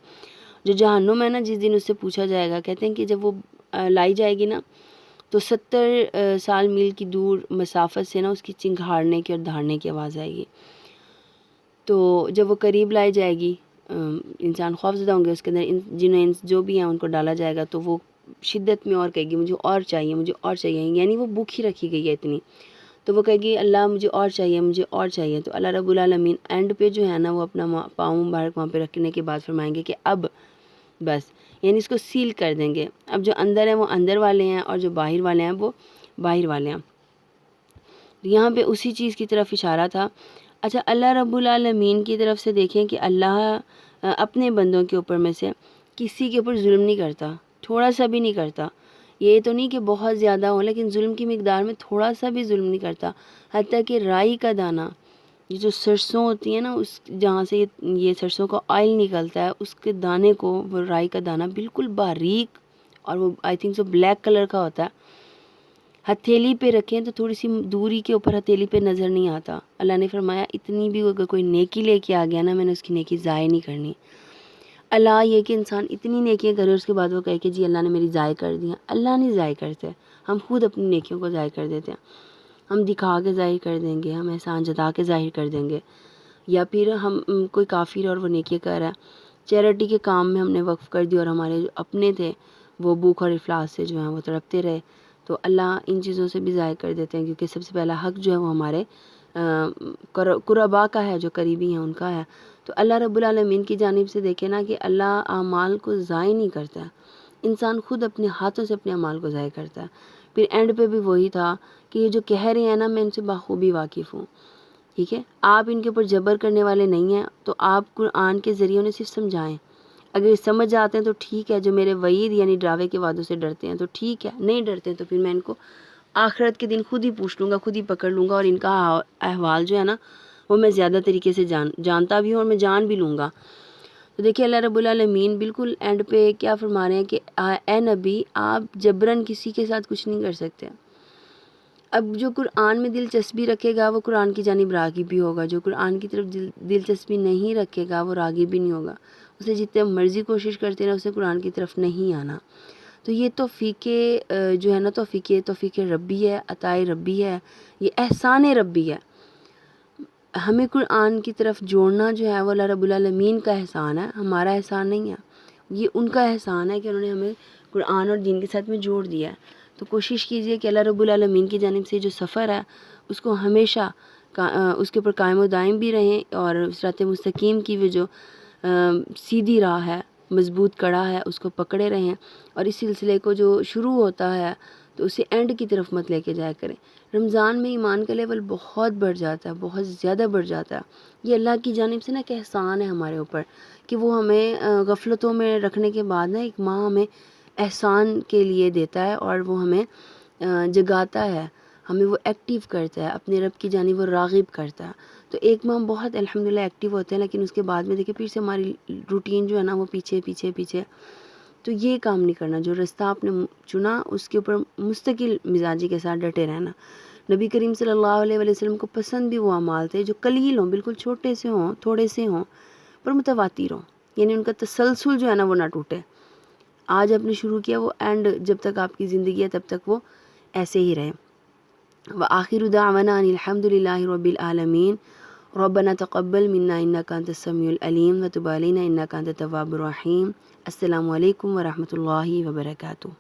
جو جہنم ہے نا، جس دن اس سے پوچھا جائے گا، کہتے ہیں کہ جب وہ لائی جائے گی نا، تو 70 سال میل کی دور مسافت سے نا اس کی چنگھاڑنے کی اور دھاڑنے کی آواز آئے گی۔ تو جب وہ قریب لائی جائے گی، انسان خوفزدہ ہوں گے، اس کے اندر جن و انس جو بھی ہیں ان کو ڈالا جائے گا، تو وہ شدت میں اور کہے گی مجھے اور چاہیے، مجھے اور چاہیے، یعنی وہ بھوک ہی رکھی گئی ہے اتنی، تو وہ کہے گی اللہ مجھے اور چاہیے، مجھے اور چاہیے۔ تو اللہ رب العالمین اینڈ پہ جو ہے نا، وہ اپنا پاؤں مبارک وہاں پہ رکھنے کے بعد فرمائیں گے کہ اب بس، یعنی اس کو سیل کر دیں گے۔ اب جو اندر ہیں وہ اندر والے ہیں، اور جو باہر والے ہیں وہ باہر والے ہیں۔ یہاں پہ اسی چیز کی طرف اشارہ تھا۔ اچھا، اللہ رب العالمین کی طرف سے دیکھیں کہ اللہ اپنے بندوں کے اوپر میں سے کسی کے اوپر ظلم نہیں کرتا، تھوڑا سا بھی نہیں کرتا۔ یہ تو نہیں کہ بہت زیادہ ہو، لیکن ظلم کی مقدار میں تھوڑا سا بھی ظلم نہیں کرتا۔ حتیٰ کہ رائی کا دانہ، یہ جو سرسوں ہوتی ہیں نا، اس جہاں سے یہ سرسوں کا آئل نکلتا ہے، اس کے دانے کو، وہ رائی کا دانہ بالکل باریک، اور وہ I think so black colour کا ہوتا ہے، ہتھیلی پہ رکھیں تو تھوڑی سی دوری کے اوپر ہتھیلی پہ نظر نہیں آتا۔ اللہ نے فرمایا اتنی بھی اگر کوئی نیکی لے کے آ گیا نا، میں نے اس کی نیکی ضائع نہیں کرنی۔ اللہ یہ کہ انسان اتنی نیکیاں کرے، اس کے بعد وہ کہے کہ جی اللہ نے میری ضائع کر دی ہیں۔ اللہ نہیں ضائع کرتے، ہم خود اپنی نیکیوں کو ضائع کر دیتے ہیں۔ ہم دکھا کے ظاہر کر دیں گے، ہم احسان جتا کے ظاہر کر دیں گے، یا پھر ہم کوئی کافر اور وہ نیکیاں کر رہا ہے، چیریٹی کے کام میں ہم نے وقف کر دی، اور ہمارے جو اپنے تھے وہ بھوک اور افلاس سے جو ہیں وہ تڑپتے رہے، تو اللہ ان چیزوں سے بھی ضائع کر دیتے ہیں، کیونکہ سب سے پہلا حق جو ہے وہ ہمارے قربا کا ہے، جو قریبی ہیں ان کا ہے۔ تو اللہ رب العالمین کی جانب سے دیکھیں نا کہ اللہ اعمال کو ضائع نہیں کرتا ہے، انسان خود اپنے ہاتھوں سے اپنے اعمال کو ضائع کرتا ہے۔ پھر اینڈ پہ بھی وہی تھا کہ یہ جو کہہ رہے ہیں نا، میں ان سے بخوبی واقف ہوں، ٹھیک ہے، آپ ان کے اوپر جبر کرنے والے نہیں ہیں، تو آپ قرآن کے ذریعے انہیں صرف سمجھائیں۔ اگر سمجھ جاتے ہیں تو ٹھیک ہے، جو میرے وعید یعنی ڈراوے کے وعدوں سے ڈرتے ہیں تو ٹھیک ہے، نہیں ڈرتے تو پھر میں ان کو آخرت کے دن خود ہی پوچھ لوں گا، خود ہی پکڑ لوں گا، اور ان کا احوال جو ہے نا وہ میں زیادہ طریقے سے جانتا بھی ہوں، اور میں جان بھی لوں گا۔ تو دیکھیں اللہ رب العالمین بالکل اینڈ پہ کیا فرما رہے ہیں کہ اے نبی، آپ جبراً کسی کے ساتھ کچھ نہیں کر سکتے۔ اب جو قرآن میں دلچسپی رکھے گا وہ قرآن کی جانب راغب بھی ہوگا، جو قرآن کی طرف دلچسپی نہیں رکھے گا وہ راغب بھی نہیں ہوگا۔ اسے جتنے مرضی کوشش کرتے رہے، اسے قرآن کی طرف نہیں آنا۔ تو یہ توفیق جو ہے نا، توفیق ربی ہے، عطائے ربی ہے، یہ احسان ربی ہے۔ ہمیں قرآن کی طرف جوڑنا جو ہے وہ اللہ رب العالمین کا احسان ہے، ہمارا احسان نہیں ہے۔ یہ ان کا احسان ہے کہ انہوں نے ہمیں قرآن اور دین کے ساتھ میں جوڑ دیا ہے۔ تو کوشش کیجئے کہ اللہ رب العالمین کی جانب سے جو سفر ہے اس کو ہمیشہ اس کے اوپر قائم و دائم بھی رہیں، اور صراط مستقیم کی وہ جو سیدھی راہ ہے، مضبوط کڑا ہے، اس کو پکڑے رہیں، اور اس سلسلے کو جو شروع ہوتا ہے تو اسے اینڈ کی طرف مت لے کے جایا کریں۔ رمضان میں ایمان کا لیول بہت بڑھ جاتا ہے، بہت زیادہ بڑھ جاتا ہے۔ یہ اللہ کی جانب سے نا کہ احسان ہے ہمارے اوپر، کہ وہ ہمیں غفلتوں میں رکھنے کے بعد نا ایک ماہ ہمیں احسان کے لیے دیتا ہے، اور وہ ہمیں جگاتا ہے، ہمیں وہ ایکٹیو کرتا ہے، اپنے رب کی جانب وہ راغب کرتا ہے۔ تو ایک ماہ بہت الحمدللہ ایکٹیو ہوتے ہیں، لیکن اس کے بعد میں دیکھیں پھر سے ہماری روٹین جو ہے نا وہ پیچھے۔ تو یہ کام نہیں کرنا، جو رستہ آپ نے چنا اس کے اوپر مستقل مزاجی کے ساتھ ڈٹے رہنا۔ نبی کریم صلی اللہ علیہ وسلم کو پسند بھی وہ اعمال تھے جو قلیل ہوں، بالکل چھوٹے سے ہوں، تھوڑے سے ہوں، پر متواتر ہوں، یعنی ان کا تسلسل جو ہے نا وہ نہ ٹوٹے۔ آج آپ نے شروع کیا، وہ اینڈ جب تک آپ کی زندگی ہے تب تک وہ ایسے ہی رہے۔ وآخر دعوانا ان الحمد للہ رب العالمین، ربنا تقبل منا انك انت السميع العليم وتب علينا انك انت التواب الرحيم. السلام علیکم ورحمۃ اللہ وبرکاتہ.